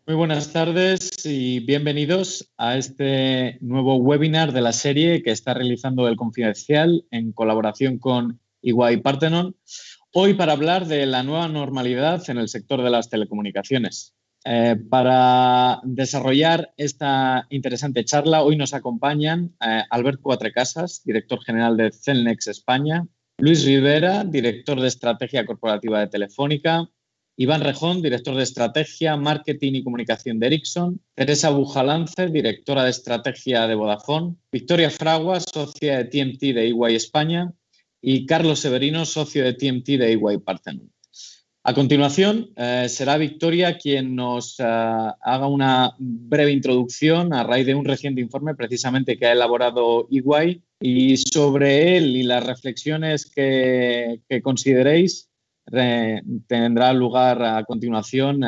Muy buenas tardes y bienvenidos a este nuevo webinar de la serie que está realizando El Confidencial en colaboración con EY Parthenon. Hoy para hablar de la nueva normalidad en el sector de las telecomunicaciones. Para desarrollar esta interesante charla, hoy nos acompañan Albert Cuatrecasas, director general de Celnex España, Luis Rivera, director de Estrategia Corporativa de Telefónica, Iván Rejón, director de Estrategia, Marketing y Comunicación de Ericsson, Teresa Bujalance, directora de Estrategia de Vodafone, Victoria Fraguas, socia de TMT de EY España y Carlos Severino, socio de TMT de EY Parthenon. A continuación, será Victoria quien nos haga una breve introducción a raíz de un reciente informe precisamente que ha elaborado EY y sobre él y las reflexiones que consideréis tendrá lugar a continuación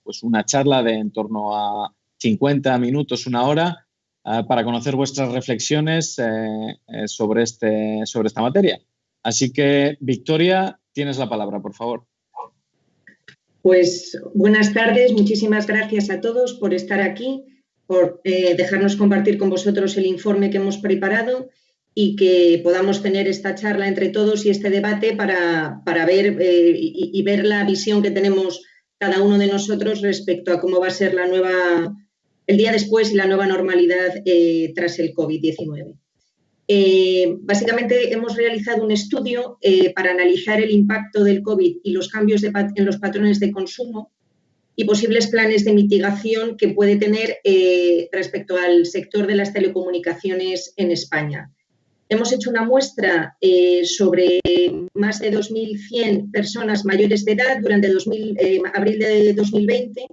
pues una charla de en torno a 50 minutos, una hora, para conocer vuestras reflexiones sobre esta materia. Así que, Victoria, tienes la palabra, por favor. Pues buenas tardes, muchísimas gracias a todos por estar aquí, por dejarnos compartir con vosotros el informe que hemos preparado y que podamos tener esta charla entre todos y este debate para ver y ver la visión que tenemos cada uno de nosotros respecto a cómo va a ser el día después y la nueva normalidad tras el COVID-19. Básicamente hemos realizado un estudio para analizar el impacto del COVID y los cambios en los patrones de consumo y posibles planes de mitigación que puede tener respecto al sector de las telecomunicaciones en España. Hemos hecho una muestra sobre más de 2.100 personas mayores de edad durante abril de 2020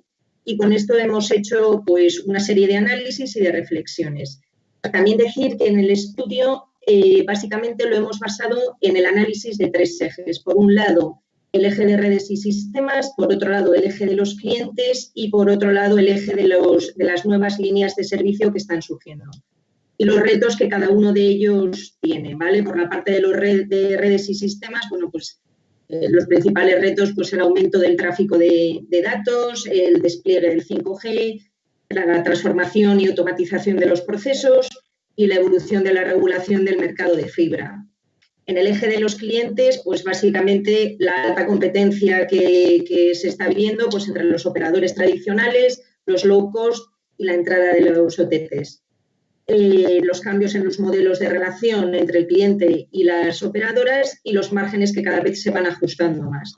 y con esto hemos hecho pues, una serie de análisis y de reflexiones. También decir que en el estudio básicamente lo hemos basado en el análisis de tres ejes. Por un lado, el eje de redes y sistemas, por otro lado, el eje de los clientes y por otro lado, el eje de las nuevas líneas de servicio que están surgiendo. Y los retos que cada uno de ellos tiene, ¿vale? Por la parte de de redes y sistemas, bueno, pues los principales retos, pues el aumento del tráfico de datos, el despliegue del 5G, la transformación y automatización de los procesos y la evolución de la regulación del mercado de fibra. En el eje de los clientes, pues básicamente la alta competencia que se está viendo pues, entre los operadores tradicionales, los low cost y la entrada de los OTTs. Los cambios en los modelos de relación entre el cliente y las operadoras y los márgenes que cada vez se van ajustando más.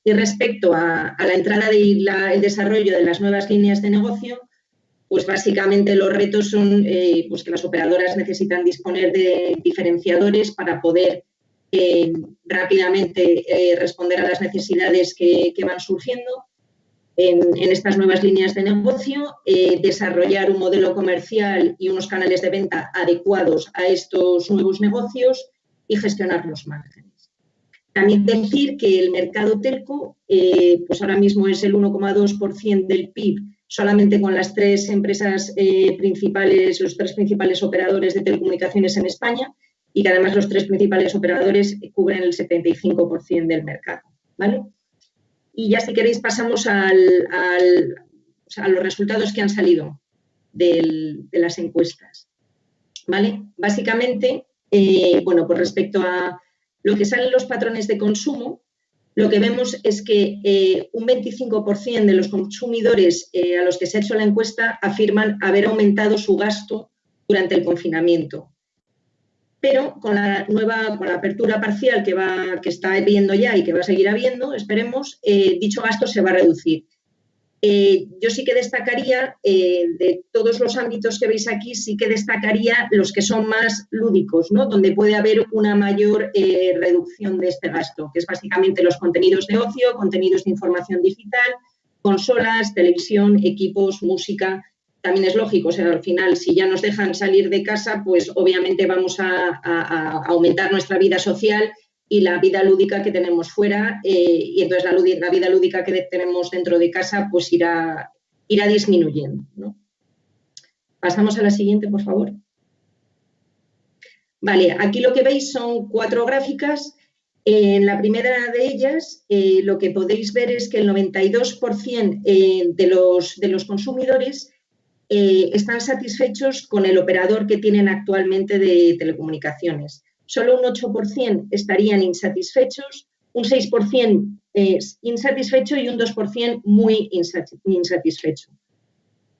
Y respecto a la entrada y el desarrollo de las nuevas líneas de negocio, pues básicamente los retos son pues que las operadoras necesitan disponer de diferenciadores para poder rápidamente responder a las necesidades que van surgiendo en estas nuevas líneas de negocio, desarrollar un modelo comercial y unos canales de venta adecuados a estos nuevos negocios y gestionar los márgenes. También decir que el mercado telco pues ahora mismo es el 1,2% del PIB, solamente con las tres empresas principales, los tres principales operadores de telecomunicaciones en España y que además los tres principales operadores cubren el 75% del mercado, ¿vale? Y ya si queréis pasamos a los resultados que han salido de las encuestas, ¿vale? Básicamente, bueno, pues respecto a lo que salen los patrones de consumo, lo que vemos es que un 25% de los consumidores a los que se ha hecho la encuesta afirman haber aumentado su gasto durante el confinamiento. Pero con la apertura parcial que está habiendo ya y que va a seguir habiendo, esperemos, dicho gasto se va a reducir. Yo sí que destacaría, de todos los ámbitos que veis aquí, sí que destacaría los que son más lúdicos, ¿no? Donde puede haber una mayor reducción de este gasto, que es básicamente los contenidos de ocio, contenidos de información digital, consolas, televisión, equipos, música. También es lógico, o sea, al final, si ya nos dejan salir de casa, pues obviamente vamos a aumentar nuestra vida social y la vida lúdica que tenemos fuera, y entonces la vida lúdica que tenemos dentro de casa pues irá disminuyendo, ¿no? Pasamos a la siguiente, por favor. Vale, aquí lo que veis son 4 gráficas En la primera de ellas, lo que podéis ver es que el 92% de los consumidores están satisfechos con el operador que tienen actualmente de telecomunicaciones. Solo un 8% estarían insatisfechos, un 6% insatisfecho y un 2% muy insatisfecho.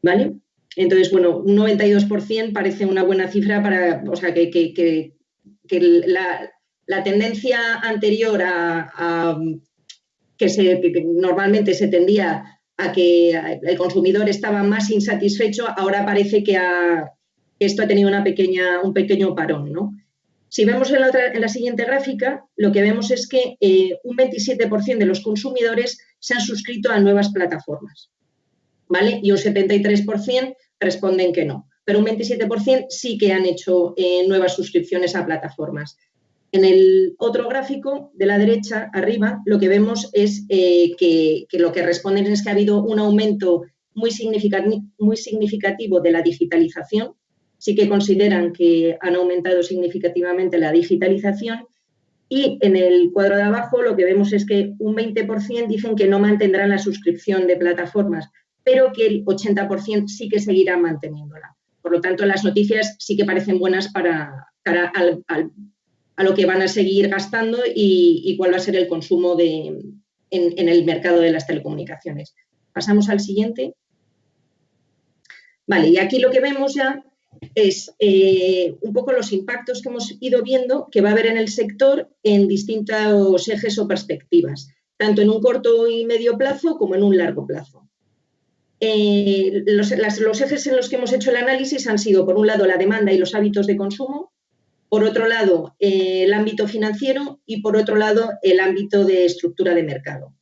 ¿Vale? Entonces, bueno, un 92% parece una buena cifra para, o sea, que la tendencia anterior a que normalmente se tendía a que el consumidor estaba más insatisfecho, ahora parece que esto ha tenido un pequeño parón, ¿no? Si vemos en la siguiente gráfica, lo que vemos es que un 27% de los consumidores se han suscrito a nuevas plataformas, ¿vale? Y un 73% responden que no, pero un 27% sí que han hecho nuevas suscripciones a plataformas. En el otro gráfico de la derecha, arriba, lo que vemos es que lo que responden es que ha habido un aumento muy significativo de la digitalización. Sí que consideran que han aumentado significativamente la digitalización. Y en el cuadro de abajo lo que vemos es que un 20% dicen que no mantendrán la suscripción de plataformas, pero que el 80% sí que seguirá manteniéndola. Por lo tanto, las noticias sí que parecen buenas para a lo que van a seguir gastando y cuál va a ser el consumo en el mercado de las telecomunicaciones. Pasamos al siguiente. Vale, y aquí lo que vemos ya es un poco los impactos que hemos ido viendo que va a haber en el sector en distintos ejes o perspectivas, tanto en un corto y medio plazo como en un largo plazo. Los ejes en los que hemos hecho el análisis han sido, por un lado, la demanda y los hábitos de consumo, por otro lado, el ámbito financiero y, por otro lado, el ámbito de estructura de mercado.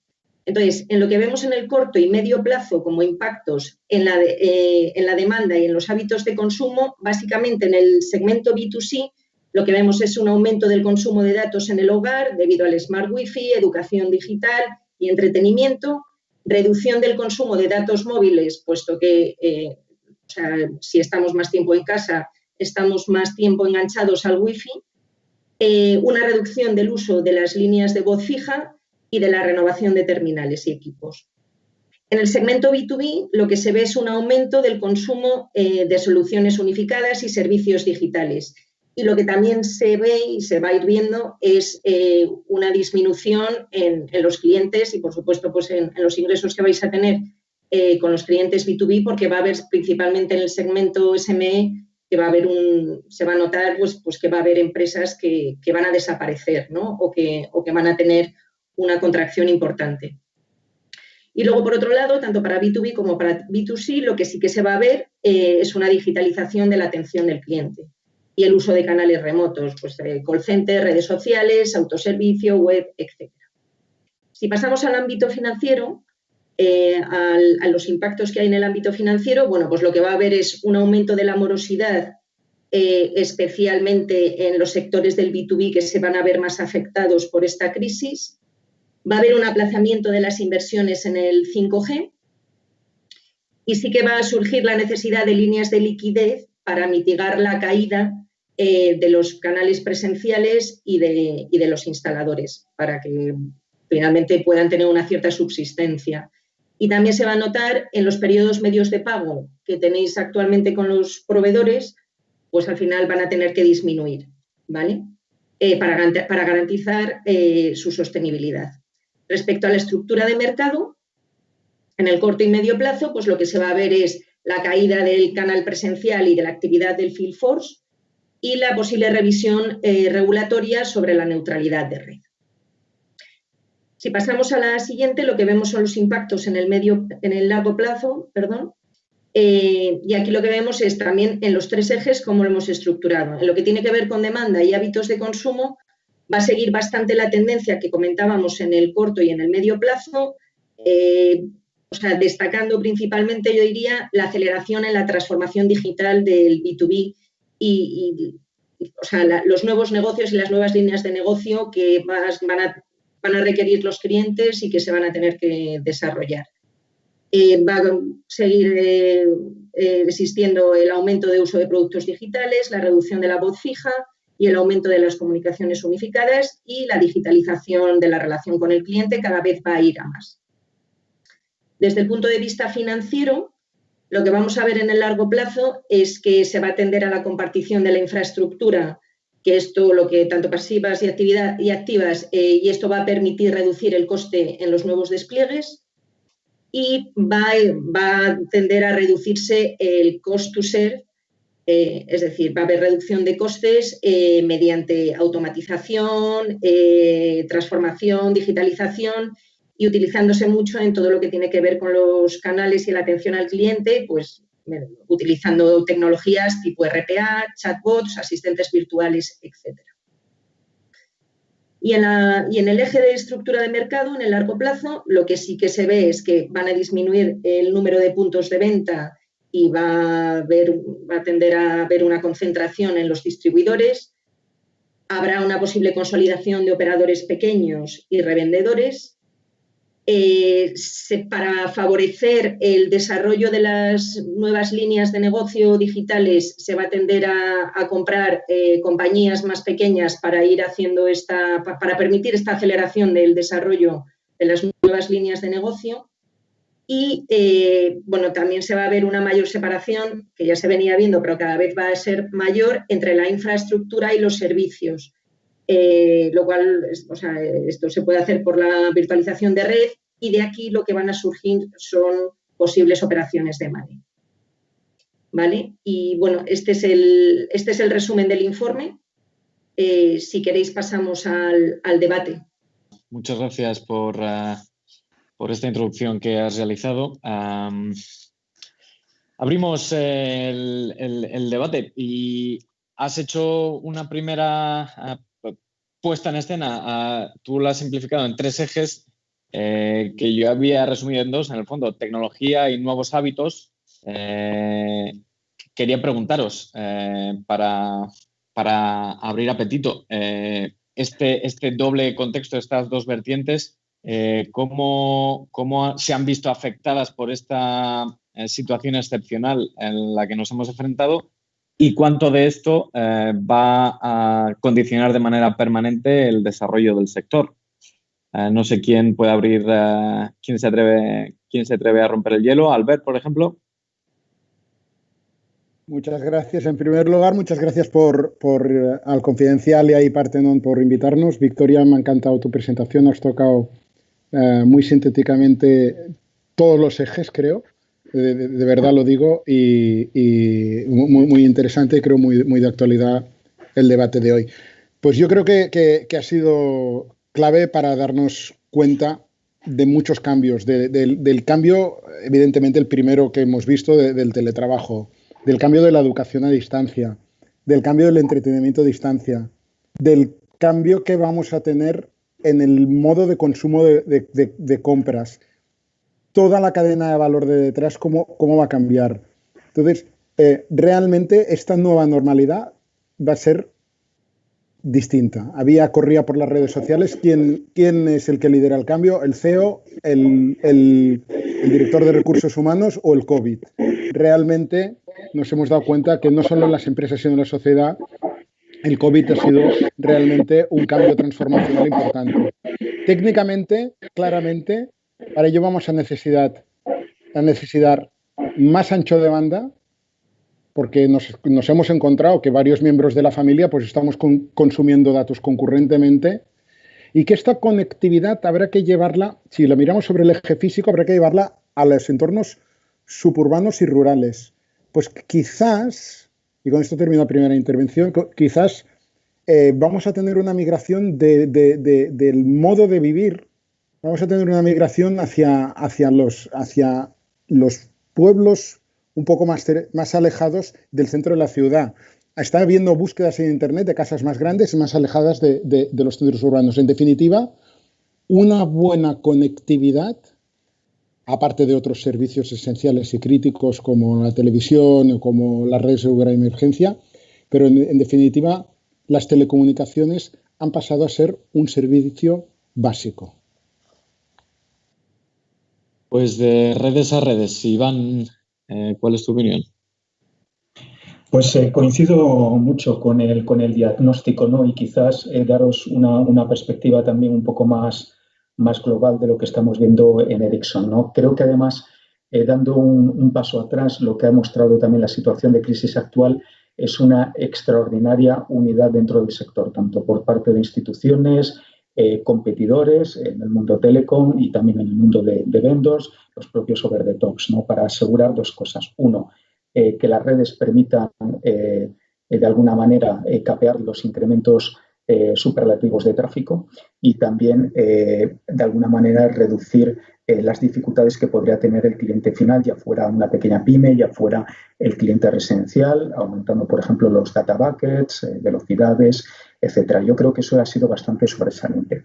Entonces, en lo que vemos en el corto y medio plazo como impactos en la demanda y en los hábitos de consumo, básicamente en el segmento B2C, lo que vemos es un aumento del consumo de datos en el hogar debido al Smart Wi-Fi, educación digital y entretenimiento, reducción del consumo de datos móviles, puesto que o sea, si estamos más tiempo en casa, estamos más tiempo enganchados al Wi-Fi, una reducción del uso de las líneas de voz fija y de la renovación de terminales y equipos. En el segmento B2B lo que se ve es un aumento del consumo de soluciones unificadas y servicios digitales. Y lo que también se ve y se va a ir viendo es una disminución en los clientes y, por supuesto, pues en los ingresos que vais a tener con los clientes B2B, porque va a haber principalmente en el segmento SME que va a haber se va a notar pues que va a haber empresas que van a desaparecer, ¿no? o que van a tener una contracción importante. Y luego, por otro lado, tanto para B2B como para B2C, lo que sí que se va a ver es una digitalización de la atención del cliente y el uso de canales remotos, pues call center, redes sociales, autoservicio, web, etc. Si pasamos al ámbito financiero, a los impactos que hay en el ámbito financiero, bueno, pues lo que va a haber es un aumento de la morosidad, especialmente en los sectores del B2B que se van a ver más afectados por esta crisis. Va a haber un aplazamiento de las inversiones en el 5G y sí que va a surgir la necesidad de líneas de liquidez para mitigar la caída de los canales presenciales y de los instaladores, para que finalmente puedan tener una cierta subsistencia. Y también se va a notar en los periodos medios de pago que tenéis actualmente con los proveedores, pues al final van a tener que disminuir, ¿vale? Para garantizar su sostenibilidad. Respecto a la estructura de mercado, en el corto y medio plazo, pues lo que se va a ver es la caída del canal presencial y de la actividad del field force y la posible revisión regulatoria sobre la neutralidad de red. Si pasamos a la siguiente, lo que vemos son los impactos en el largo plazo, perdón. Y aquí lo que vemos es también en los tres ejes cómo lo hemos estructurado. En lo que tiene que ver con demanda y hábitos de consumo, va a seguir bastante la tendencia que comentábamos en el corto y en el medio plazo, o sea, destacando principalmente, yo diría, la aceleración en la transformación digital del B2B o sea, los nuevos negocios y las nuevas líneas de negocio que van a requerir los clientes y que se van a tener que desarrollar. Va a seguir existiendo el aumento de uso de productos digitales, la reducción de la voz fija y el aumento de las comunicaciones unificadas y la digitalización de la relación con el cliente cada vez va a ir a más. Desde el punto de vista financiero, lo que vamos a ver en el largo plazo es que se va a tender a la compartición de la infraestructura, que esto lo que tanto pasivas y activas, y esto va a permitir reducir el coste en los nuevos despliegues y va a tender a reducirse el cost to serve, es decir, va a haber reducción de costes mediante automatización, transformación, digitalización y utilizándose mucho en todo lo que tiene que ver con los canales y la atención al cliente, pues utilizando tecnologías tipo RPA, chatbots, asistentes virtuales, etc. Y en el eje de estructura de mercado, en el largo plazo, lo que sí que se ve es que van a disminuir el número de puntos de venta y va a tender a haber una concentración en los distribuidores. Habrá una posible consolidación de operadores pequeños y revendedores. Para favorecer el desarrollo de las nuevas líneas de negocio digitales se va a tender a comprar compañías más pequeñas para ir haciendo para permitir esta aceleración del desarrollo de las nuevas líneas de negocio. Y bueno, también se va a ver una mayor separación, que ya se venía viendo, pero cada vez va a ser mayor, entre la infraestructura y los servicios. Lo cual, o sea, esto se puede hacer por la virtualización de red y de aquí lo que van a surgir son posibles operaciones de money. ¿Vale? Y bueno, este es el resumen del informe. Si queréis pasamos al debate. Muchas gracias por esta introducción que has realizado. Abrimos el debate y has hecho una primera puesta en escena. Tú la has simplificado en 3 ejes que yo había resumido en 2, en el fondo, tecnología y nuevos hábitos. Quería preguntaros, para abrir apetito, este doble contexto, estas 2 vertientes, ¿cómo se han visto afectadas por esta situación excepcional en la que nos hemos enfrentado y cuánto de esto va a condicionar de manera permanente el desarrollo del sector? No sé quién puede abrir, quién se atreve a romper el hielo. Albert, por ejemplo. Muchas gracias. En primer lugar, muchas gracias al Confidencial y a iParthenon por invitarnos. Victoria, me ha encantado tu presentación. Has tocado muy sintéticamente todos los ejes, creo. De verdad lo digo. Y muy interesante y creo muy de actualidad el debate de hoy. Pues yo creo que ha sido clave para darnos cuenta de muchos cambios. Del cambio, evidentemente, el primero que hemos visto del teletrabajo, del cambio de la educación a distancia, del cambio del entretenimiento a distancia, del cambio que vamos a tener en el modo de consumo de compras. Toda la cadena de valor de detrás, cómo va a cambiar. Entonces, realmente esta nueva normalidad va a ser distinta. Corría por las redes sociales. ¿Quién es el que lidera el cambio? ¿El CEO, el director de recursos humanos o el COVID? Realmente nos hemos dado cuenta que no solo en las empresas sino en la sociedad el COVID ha sido realmente un cambio transformacional importante. Técnicamente, claramente, para ello vamos a necesitar más ancho de banda, porque nos hemos encontrado que varios miembros de la familia pues estamos consumiendo datos concurrentemente y que esta conectividad habrá que llevarla, si la miramos sobre el eje físico, habrá que llevarla a los entornos suburbanos y rurales. Pues quizás, y con esto termino la primera intervención, quizás vamos a tener una migración del modo de vivir, vamos a tener una migración hacia los pueblos un poco más alejados del centro de la ciudad. Está habiendo búsquedas en Internet de casas más grandes y más alejadas de los centros urbanos. En definitiva, una buena conectividad, aparte de otros servicios esenciales y críticos como la televisión o como las redes de gran emergencia, pero en definitiva, las telecomunicaciones han pasado a ser un servicio básico. Pues de redes a redes, Iván, ¿cuál es tu opinión? Pues coincido mucho con el diagnóstico, ¿no? Y quizás daros una perspectiva también un poco más global de lo que estamos viendo en Ericsson, ¿no? Creo que además, dando un paso atrás, lo que ha mostrado también la situación de crisis actual es una extraordinaria unidad dentro del sector, tanto por parte de instituciones, competidores en el mundo telecom y también en el mundo de vendors, los propios over the tops, ¿no? Para asegurar dos cosas. Uno, que las redes permitan de alguna manera capear los incrementos superlativos de tráfico y también de alguna manera reducir las dificultades que podría tener el cliente final, ya fuera una pequeña pyme, ya fuera el cliente residencial, aumentando, por ejemplo, los data buckets, velocidades, etcétera. Yo creo que eso ha sido bastante sobresaliente.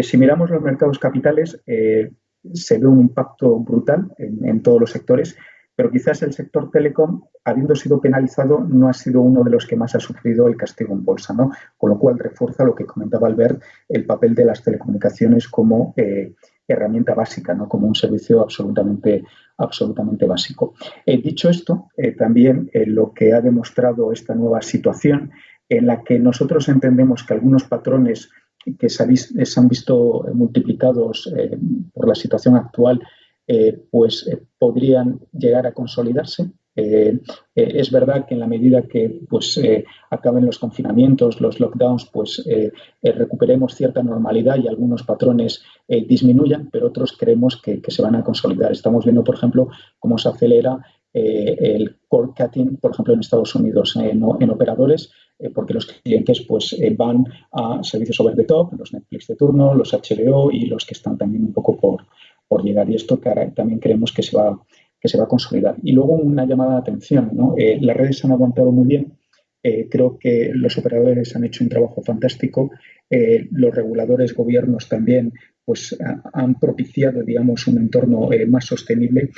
Si miramos los mercados capitales, se ve un impacto brutal en todos los sectores, pero quizás el sector telecom, habiendo sido penalizado, no ha sido uno de los que más ha sufrido el castigo en bolsa, ¿no? Con lo cual refuerza lo que comentaba Albert, el papel de las telecomunicaciones como herramienta básica, ¿no? Como un servicio absolutamente básico. Dicho esto, también lo que ha demostrado esta nueva situación en la que nosotros entendemos que algunos patrones que se han visto multiplicados por la situación actual podrían llegar a consolidarse. Es verdad que en la medida que acaben los confinamientos, los lockdowns, recuperemos cierta normalidad y algunos patrones disminuyan, pero otros creemos que se van a consolidar. Estamos viendo, por ejemplo, cómo se acelera el cord cutting, por ejemplo, en Estados Unidos en operadores, porque los clientes van a servicios over the top, los Netflix de turno, los HBO y los que están también un poco por llegar. Y esto también creemos que se va a consolidar. Y luego una llamada de atención, ¿no? Las redes han aguantado muy bien. Creo que los operadores han hecho un trabajo fantástico. Los reguladores, gobiernos también, han propiciado, digamos, un entorno más sostenible,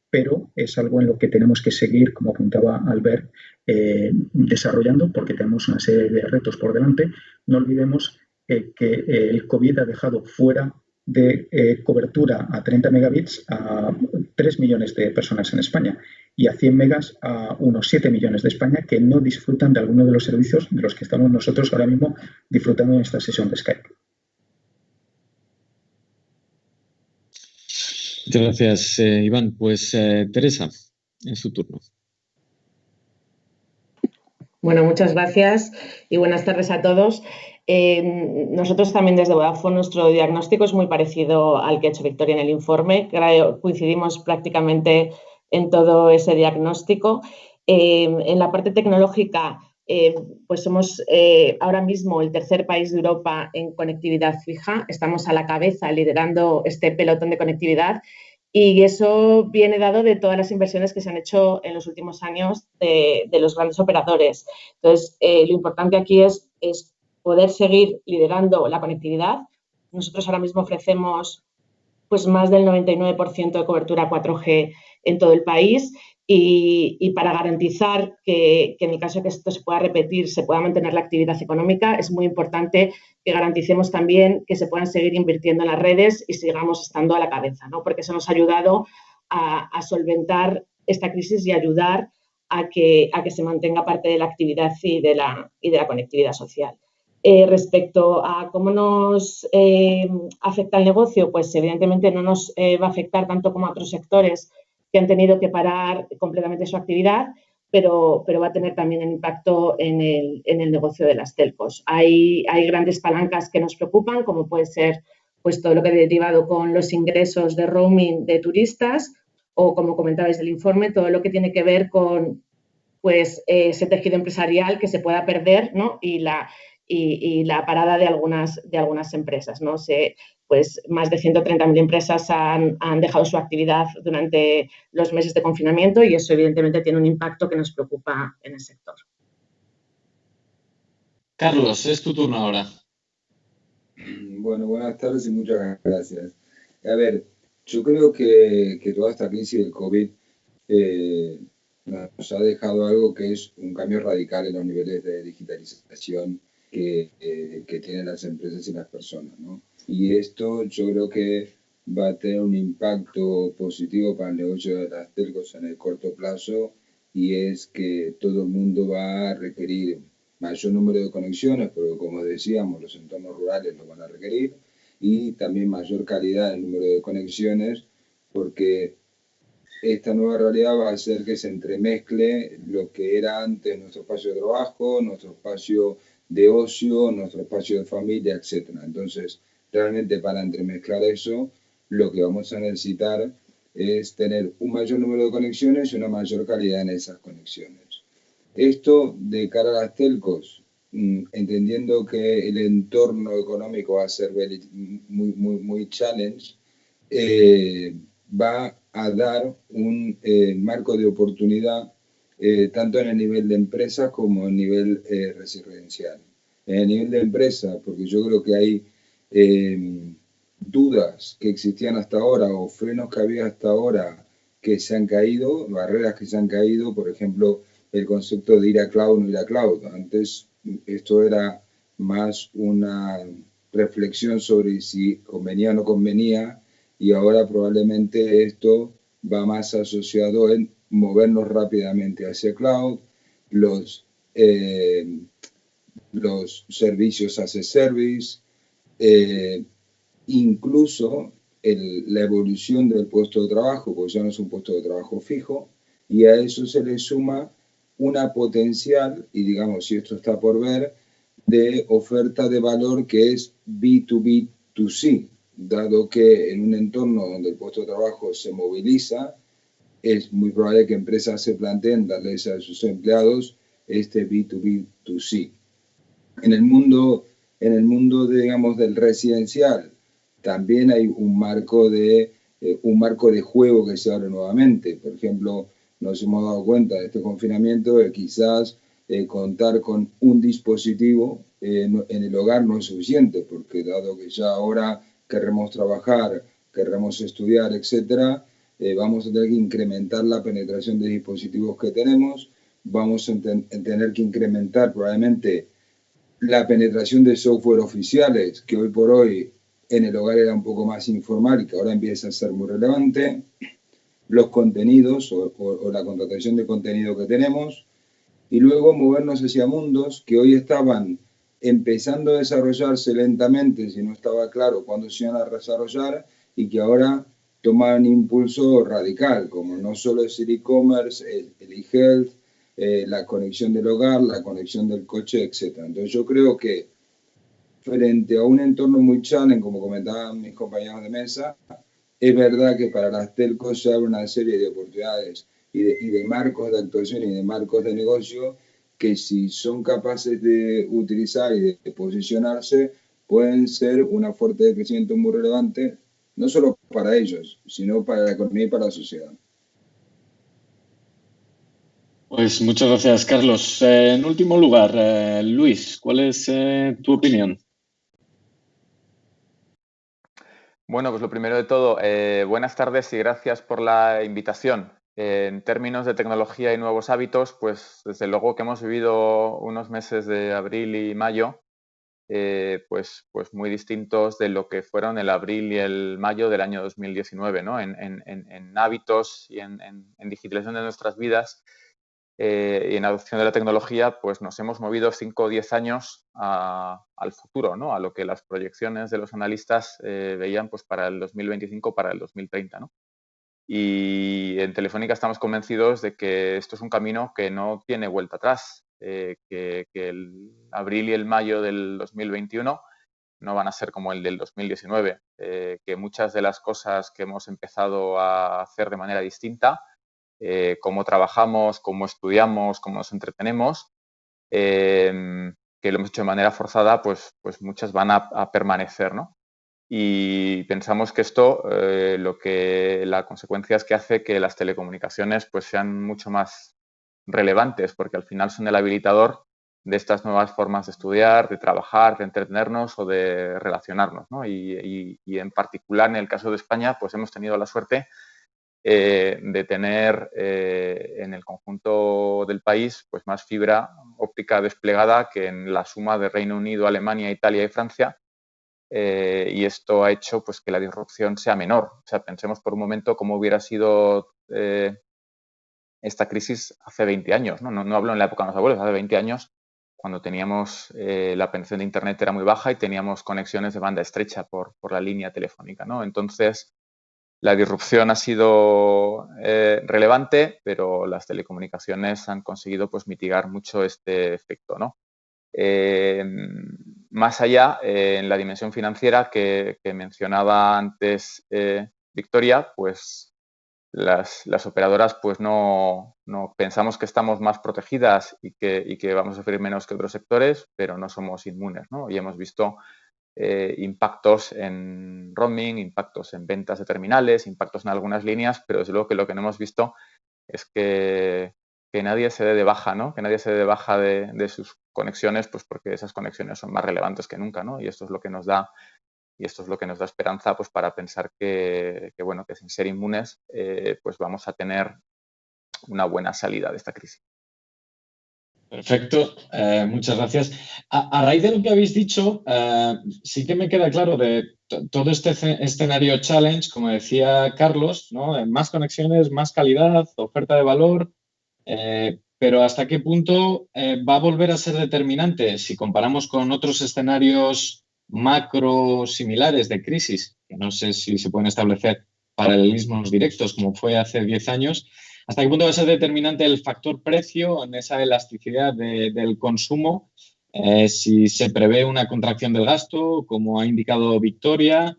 pero es algo en lo que tenemos que seguir, como apuntaba Albert, desarrollando, porque tenemos una serie de retos por delante. No olvidemos que el COVID ha dejado fuera de cobertura a 30 megabits a 3 millones de personas en España y a 100 megas a unos 7 millones de España que no disfrutan de alguno de los servicios de los que estamos nosotros ahora mismo disfrutando en esta sesión de Skype. Muchas gracias, Iván. Pues Teresa, es su turno. Bueno, muchas gracias y buenas tardes a todos. Nosotros también desde Vodafone, nuestro diagnóstico es muy parecido al que ha hecho Victoria en el informe. Coincidimos prácticamente en todo ese diagnóstico. En la parte tecnológica, somos ahora mismo el tercer país de Europa en conectividad fija. Estamos a la cabeza liderando este pelotón de conectividad. Y eso viene dado de todas las inversiones que se han hecho en los últimos años de los grandes operadores. Entonces, lo importante aquí es poder seguir liderando la conectividad. Nosotros ahora mismo ofrecemos más del 99% de cobertura 4G en todo el país y para garantizar que en el caso de que esto se pueda repetir, se pueda mantener la actividad económica, es muy importante que garanticemos también que se puedan seguir invirtiendo en las redes y sigamos estando a la cabeza, ¿no? Porque eso nos ha ayudado a solventar esta crisis y ayudar a que se mantenga parte de la actividad y de la conectividad social. Respecto a cómo nos afecta el negocio, pues evidentemente no nos va a afectar tanto como a otros sectores que han tenido que parar completamente su actividad, pero va a tener también un impacto en el negocio de las telcos. Hay grandes palancas que nos preocupan, como puede ser todo lo que ha derivado con los ingresos de roaming de turistas o, como comentabais del informe, todo lo que tiene que ver con ese tejido empresarial que se pueda perder, ¿no? y la parada de algunas empresas, ¿no? Más de 130.000 empresas han dejado su actividad durante los meses de confinamiento y eso evidentemente tiene un impacto que nos preocupa en el sector. Carlos, es tu turno ahora. Bueno, buenas tardes y muchas gracias. A ver, yo creo que toda esta crisis del COVID nos ha dejado algo que es un cambio radical en los niveles de digitalización que tienen las empresas y las personas, ¿no? Y esto yo creo que va a tener un impacto positivo para el negocio de las telcos en el corto plazo y es que todo el mundo va a requerir mayor número de conexiones, porque como decíamos, los entornos rurales lo van a requerir, y también mayor calidad en el número de conexiones, porque esta nueva realidad va a hacer que se entremezcle lo que era antes nuestro espacio de trabajo, nuestro espacio de ocio, nuestro espacio de familia, etc. Entonces, realmente para entremezclar eso, lo que vamos a necesitar es tener un mayor número de conexiones y una mayor calidad en esas conexiones. Esto de cara a las telcos, entendiendo que el entorno económico va a ser muy challenge, va a dar un marco de oportunidad tanto en el nivel de empresa como en el nivel residencial. En el nivel de empresa, porque yo creo que hay dudas que existían hasta ahora o frenos que había hasta ahora que se han caído, barreras que se han caído, por ejemplo, el concepto de ir a cloud o no ir a cloud. Antes esto era más una reflexión sobre si convenía o no convenía, y ahora probablemente esto va más asociado en movernos rápidamente hacia cloud, los servicios as a service, incluso la evolución del puesto de trabajo, porque ya no es un puesto de trabajo fijo, y a eso se le suma una potencial, y digamos, si esto está por ver, de oferta de valor que es B2B2C, dado que en un entorno donde el puesto de trabajo se moviliza, es muy probable que empresas se planteen darles a sus empleados este B2B2C. En el mundo, digamos, del residencial, también hay un marco de juego que se abre nuevamente. Por ejemplo, nos hemos dado cuenta de este confinamiento de quizás contar con un dispositivo en el hogar no es suficiente, porque dado que ya ahora querremos trabajar, querremos estudiar, etcétera, vamos a tener que incrementar la penetración de dispositivos que tenemos, vamos a tener que incrementar probablemente la penetración de software oficiales, que hoy por hoy en el hogar era un poco más informal y que ahora empieza a ser muy relevante, los contenidos o la contratación de contenido que tenemos, y luego movernos hacia mundos que hoy estaban empezando a desarrollarse lentamente, si no estaba claro cuándo se iban a desarrollar, y que ahora toman impulso radical, como no solo es el e-commerce, el e-health, la conexión del hogar, la conexión del coche, etc. Entonces yo creo que frente a un entorno muy challenge, como comentaban mis compañeros de mesa, es verdad que para las telcos se abre una serie de oportunidades y de marcos de actuación y de marcos de negocio que, si son capaces de utilizar y de posicionarse, pueden ser una fuente de crecimiento muy relevante, no solo para ellos, sino para la economía y para la sociedad. Pues muchas gracias, Carlos. En último lugar, Luis, ¿cuál es tu opinión? Bueno, pues lo primero de todo, buenas tardes y gracias por la invitación. En términos de tecnología y nuevos hábitos, pues desde luego que hemos vivido unos meses de abril y mayo, pues muy distintos de lo que fueron el abril y el mayo del año 2019, ¿no? En hábitos y en digitalización de nuestras vidas y en adopción de la tecnología, pues nos hemos movido 5 o 10 años al futuro, ¿no? A lo que las proyecciones de los analistas veían pues para el 2025, para el 2030, ¿no? Y en Telefónica estamos convencidos de que esto es un camino que no tiene vuelta atrás, que el abril y el mayo del 2021 no van a ser como el del 2019, que muchas de las cosas que hemos empezado a hacer de manera distinta, cómo trabajamos, cómo estudiamos, cómo nos entretenemos, que lo hemos hecho de manera forzada, pues muchas van a permanecer, ¿no? Y pensamos que esto, la consecuencia es que hace que las telecomunicaciones pues sean mucho más relevantes, porque al final son el habilitador de estas nuevas formas de estudiar, de trabajar, de entretenernos o de relacionarnos, ¿no? Y en particular, en el caso de España, pues hemos tenido la suerte de tener en el conjunto del país pues más fibra óptica desplegada que en la suma de Reino Unido, Alemania, Italia y Francia. Y esto ha hecho pues que la disrupción sea menor. O sea, pensemos por un momento cómo hubiera sido esta crisis hace 20 años, ¿no? No hablo en la época de los abuelos, hace 20 años, cuando teníamos la penetración de Internet era muy baja y teníamos conexiones de banda estrecha por la línea telefónica, ¿no? Entonces, la disrupción ha sido relevante, pero las telecomunicaciones han conseguido pues, mitigar mucho este efecto, ¿no? Más allá, en la dimensión financiera que mencionaba antes Victoria, pues las operadoras pues no pensamos que estamos más protegidas y que vamos a sufrir menos que otros sectores, pero no somos inmunes, ¿no? Y hemos visto impactos en roaming, impactos en ventas de terminales, impactos en algunas líneas, pero desde luego que lo que no hemos visto es que nadie se dé de baja, ¿no? Que nadie se dé de baja de sus conexiones, pues porque esas conexiones son más relevantes que nunca, ¿no? Y esto es lo que nos da esperanza, pues para pensar que bueno, que sin ser inmunes, pues vamos a tener una buena salida de esta crisis. Perfecto, muchas gracias. A raíz de lo que habéis dicho, sí que me queda claro de todo este escenario challenge, como decía Carlos, ¿no? Más conexiones, más calidad, oferta de valor, pero ¿hasta qué punto va a volver a ser determinante si comparamos con otros escenarios macro similares de crisis, que no sé si se pueden establecer paralelismos directos como fue hace 10 años? ¿Hasta qué punto va a ser determinante el factor precio en esa elasticidad del consumo? Si se prevé una contracción del gasto, como ha indicado Victoria,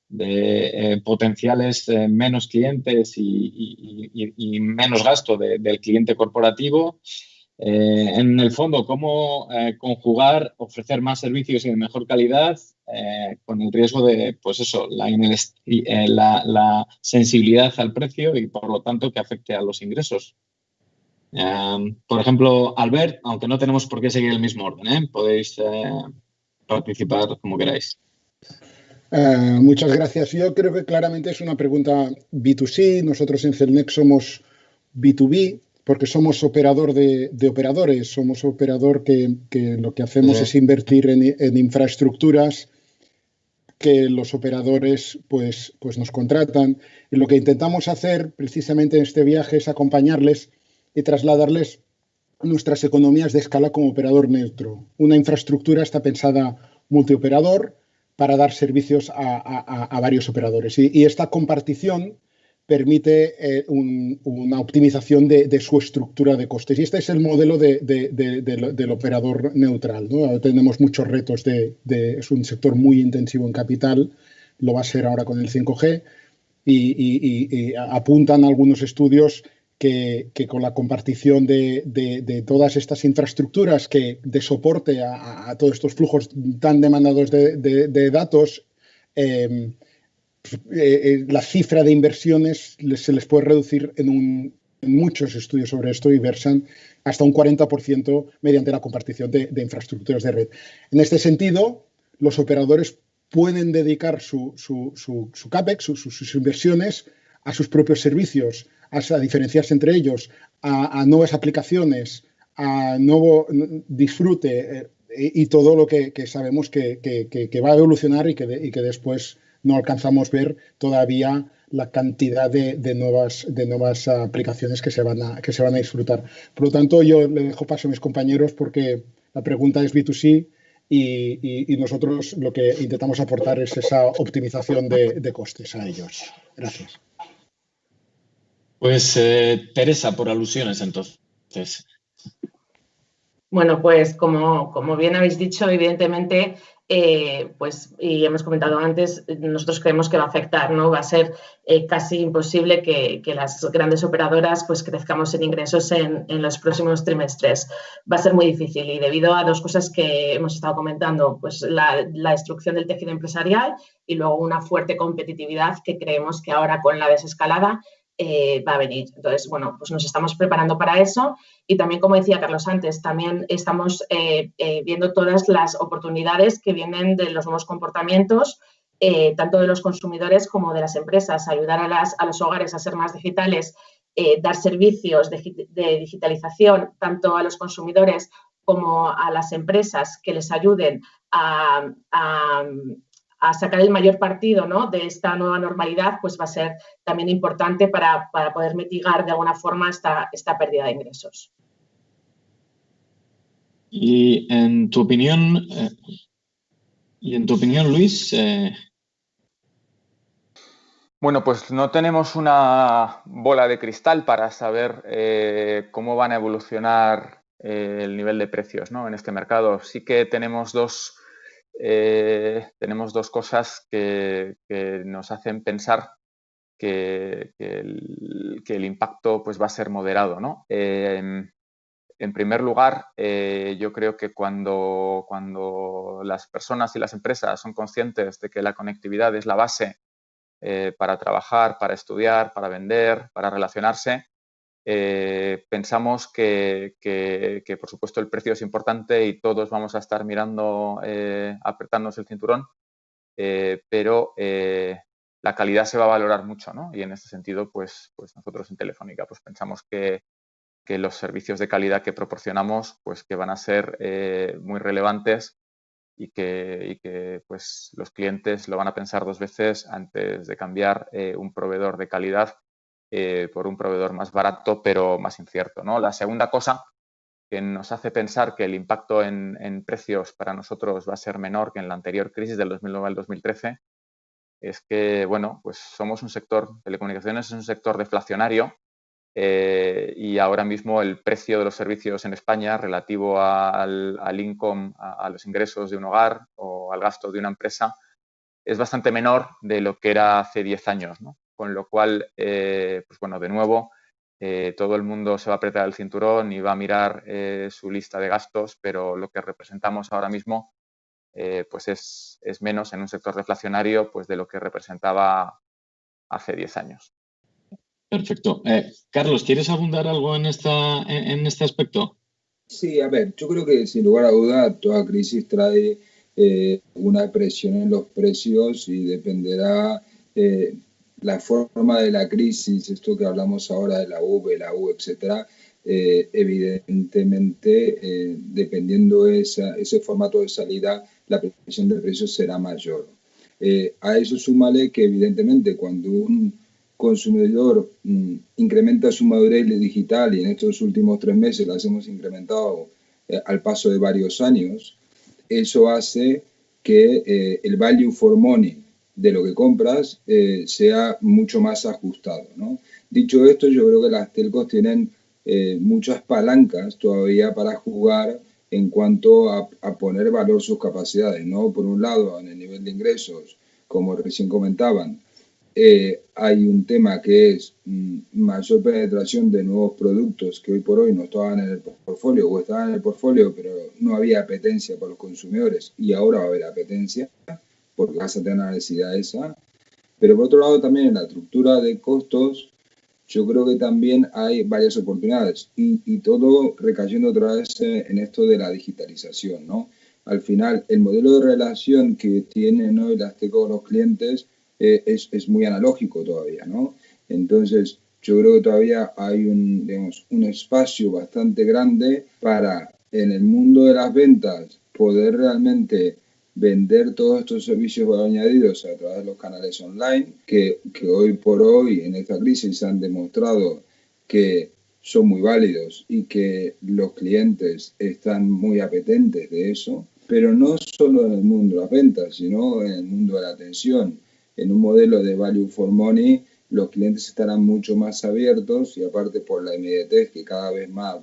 de potenciales menos clientes y menos gasto del cliente corporativo. En el fondo, cómo conjugar, ofrecer más servicios y de mejor calidad con el riesgo de, pues eso, la sensibilidad al precio y, por lo tanto, que afecte a los ingresos. Por ejemplo, Albert, aunque no tenemos por qué seguir el mismo orden, podéis participar como queráis. Muchas gracias. Yo creo que claramente es una pregunta B2C. Nosotros en Cellnex somos B2B porque somos operador de operadores. Somos operador que lo que hacemos es invertir en infraestructuras que los operadores pues nos contratan. Y lo que intentamos hacer precisamente en este viaje es acompañarles y trasladarles nuestras economías de escala como operador neutro. Una infraestructura está pensada multioperador para dar servicios a varios operadores. Y esta compartición permite una optimización de su estructura de costes. Y este es el modelo del operador neutral, ¿no? Tenemos muchos retos. Es un sector muy intensivo en capital, lo va a ser ahora con el 5G, y apuntan algunos estudios que con la compartición de todas estas infraestructuras de soporte a todos estos flujos tan demandados de datos, la cifra de inversiones se les puede reducir en muchos estudios sobre esto y versan hasta un 40% mediante la compartición de infraestructuras de red. En este sentido, los operadores pueden dedicar su CAPEX, sus inversiones, a sus propios servicios, a diferenciarse entre ellos, a nuevas aplicaciones, a nuevo disfrute y todo lo que sabemos que va a evolucionar y que después no alcanzamos a ver todavía la cantidad de nuevas aplicaciones que se van a disfrutar. Por lo tanto, yo le dejo paso a mis compañeros porque la pregunta es B2C y nosotros lo que intentamos aportar es esa optimización de costes a ellos. Gracias. Pues Teresa, por alusiones entonces. Bueno, pues como bien habéis dicho, evidentemente, pues, y hemos comentado antes, nosotros creemos que va a afectar, ¿no? Va a ser casi imposible que las grandes operadoras pues crezcamos en ingresos en los próximos trimestres. Va a ser muy difícil y debido a dos cosas que hemos estado comentando, pues la destrucción del tejido empresarial y luego una fuerte competitividad que creemos que ahora con la desescalada va a venir. Entonces, bueno, pues nos estamos preparando para eso y también, como decía Carlos antes, también estamos viendo todas las oportunidades que vienen de los nuevos comportamientos, tanto de los consumidores como de las empresas, ayudar a los hogares a ser más digitales, dar servicios de digitalización tanto a los consumidores como a las empresas que les ayuden a sacar el mayor partido, ¿no?, de esta nueva normalidad, pues va a ser también importante para poder mitigar de alguna forma esta pérdida de ingresos. Y en tu opinión, Luis, bueno, pues no tenemos una bola de cristal para saber cómo van a evolucionar el nivel de precios, ¿no?, en este mercado. Sí que tenemos dos cosas que nos hacen pensar que el impacto pues va a ser moderado, ¿no? En primer lugar, yo creo que cuando las personas y las empresas son conscientes de que la conectividad es la base para trabajar, para estudiar, para vender, para relacionarse, pensamos que, por supuesto, el precio es importante y todos vamos a estar mirando, apretándonos el cinturón, pero la calidad se va a valorar mucho, ¿no? Y en ese sentido, pues nosotros en Telefónica pues pensamos que los servicios de calidad que proporcionamos pues que van a ser muy relevantes y que pues los clientes lo van a pensar dos veces antes de cambiar un proveedor de calidad por un proveedor más barato pero más incierto, ¿no? La segunda cosa que nos hace pensar que el impacto en precios para nosotros va a ser menor que en la anterior crisis del 2009 al 2013 es que, bueno, pues somos un sector, telecomunicaciones es un sector deflacionario y ahora mismo el precio de los servicios en España relativo al income, a los ingresos de un hogar o al gasto de una empresa es bastante menor de lo que era hace 10 años, ¿no? Con lo cual, pues bueno, de nuevo, todo el mundo se va a apretar el cinturón y va a mirar su lista de gastos, pero lo que representamos ahora mismo pues es menos en un sector deflacionario pues de lo que representaba hace 10 años. Perfecto. Carlos, ¿quieres abundar algo en este aspecto? Sí, a ver, yo creo que sin lugar a duda toda crisis trae una presión en los precios y dependerá la forma de la crisis, esto que hablamos ahora de la U, etcétera, evidentemente, dependiendo ese formato de salida, la presión de precios será mayor. A eso súmale que evidentemente cuando un consumidor incrementa su madurez digital y en estos últimos 3 meses las hemos incrementado al paso de varios años, eso hace que el value for money de lo que compras sea mucho más ajustado, ¿no? Dicho esto, yo creo que las telcos tienen muchas palancas todavía para jugar en cuanto a poner valor sus capacidades, ¿no? Por un lado, en el nivel de ingresos, como recién comentaban, hay un tema que es mayor penetración de nuevos productos que hoy por hoy no estaban en el portfolio o estaban en el portfolio pero no había apetencia por los consumidores y ahora va a haber apetencia porque vas a tener la necesidad esa. Pero por otro lado también en la estructura de costos yo creo que también hay varias oportunidades y todo recayendo otra vez en esto de la digitalización, ¿no? Al final el modelo de relación que tienen hoy las telcos con los clientes es muy analógico todavía, ¿no? Entonces, yo creo que todavía hay un espacio bastante grande para, en el mundo de las ventas, poder realmente vender todos estos servicios añadidos a través de los canales online, que hoy por hoy, en esta crisis, han demostrado que son muy válidos y que los clientes están muy apetentes de eso, pero no solo en el mundo de las ventas, sino en el mundo de la atención. En un modelo de value for money, los clientes estarán mucho más abiertos y aparte por la inmediatez que cada vez más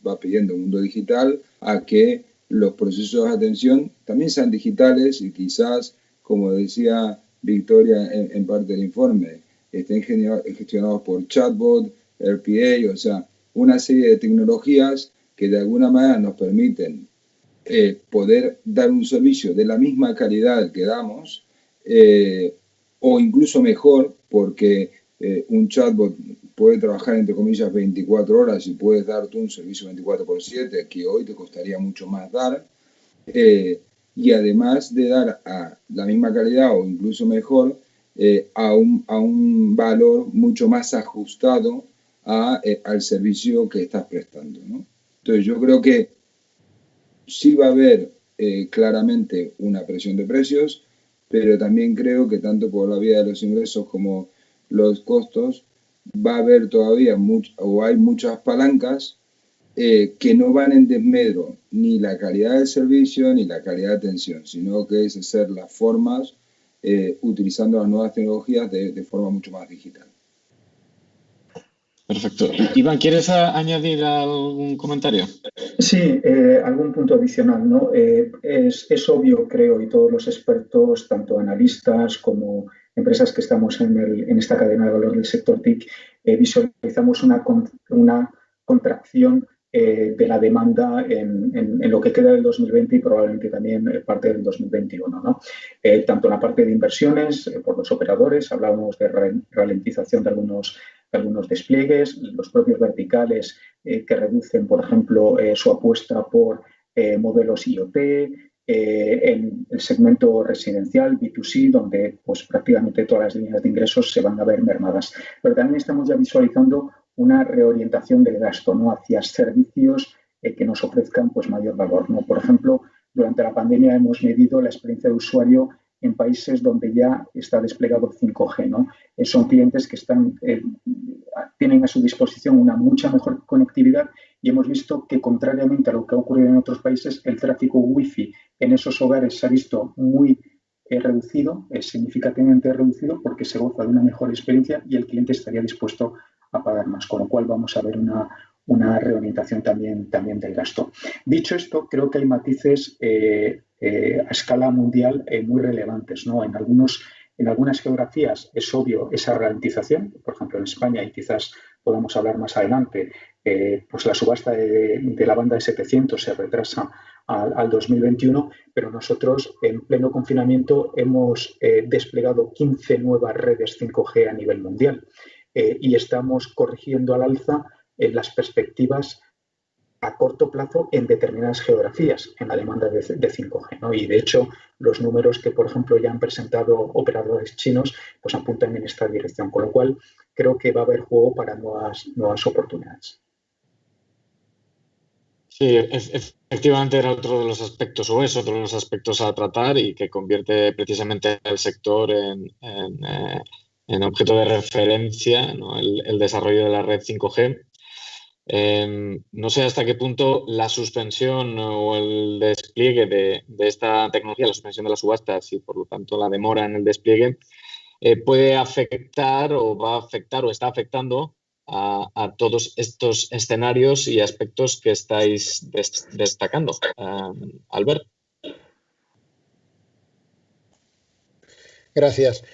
va pidiendo el mundo digital, a que los procesos de atención también sean digitales y quizás, como decía Victoria en parte del informe, estén gestionados por chatbot, RPA, o sea, una serie de tecnologías que de alguna manera nos permiten poder dar un servicio de la misma calidad que damos, o incluso mejor, porque un chatbot puede trabajar entre comillas 24 horas y puedes darte un servicio 24/7 que hoy te costaría mucho más dar, y además de dar a la misma calidad o incluso mejor, a un valor mucho más ajustado al servicio que estás prestando, ¿no? Entonces yo creo que sí va a haber claramente una presión de precios, pero también creo que tanto por la vía de los ingresos como los costos va a haber todavía hay muchas palancas que no van en desmedro ni la calidad del servicio ni la calidad de atención, sino que es hacer las formas utilizando las nuevas tecnologías de forma mucho más digital. Perfecto. Iván, ¿quieres añadir algún comentario? Sí, algún punto adicional, ¿no? Es obvio, creo, y todos los expertos, tanto analistas como empresas que estamos en esta cadena de valor del sector TIC, visualizamos una contracción de la demanda en lo que queda del 2020 y probablemente también parte del 2021, ¿no? Tanto en la parte de inversiones por los operadores, hablábamos de ralentización de algunos despliegues, los propios verticales que reducen, por ejemplo, su apuesta por modelos IoT, en el segmento residencial, B2C, donde pues, prácticamente todas las líneas de ingresos se van a ver mermadas. Pero también estamos ya visualizando una reorientación del gasto, ¿no?, hacia servicios que nos ofrezcan pues, mayor valor, ¿no? Por ejemplo, durante la pandemia hemos medido la experiencia de usuario en países donde ya está desplegado 5G, ¿no? Son clientes que tienen a su disposición una mucha mejor conectividad y hemos visto que, contrariamente a lo que ha ocurrido en otros países, el tráfico Wi-Fi en esos hogares se ha visto muy reducido, significativamente reducido, porque se goza de una mejor experiencia y el cliente estaría dispuesto a pagar más, con lo cual vamos a ver una reorientación también del gasto. Dicho esto, creo que hay matices a escala mundial muy relevantes, ¿no? En algunas geografías es obvio esa ralentización, por ejemplo en España, y quizás podamos hablar más adelante, pues la subasta de la banda de 700 se retrasa al 2021, pero nosotros en pleno confinamiento hemos desplegado 15 nuevas redes 5G a nivel mundial y estamos corrigiendo al alza las perspectivas a corto plazo en determinadas geografías en la demanda de 5G, ¿no? Y de hecho los números que, por ejemplo, ya han presentado operadores chinos pues apuntan en esta dirección, con lo cual creo que va a haber juego para nuevas oportunidades. Sí, efectivamente era otro de los aspectos, o es otro de los aspectos a tratar y que convierte precisamente el sector en objeto de referencia, ¿no? El desarrollo de la red 5G. No sé hasta qué punto la suspensión o el despliegue de esta tecnología, la suspensión de las subastas y por lo tanto la demora en el despliegue, puede afectar o va a afectar o está afectando a todos estos escenarios y aspectos que estáis destacando. Albert. Gracias.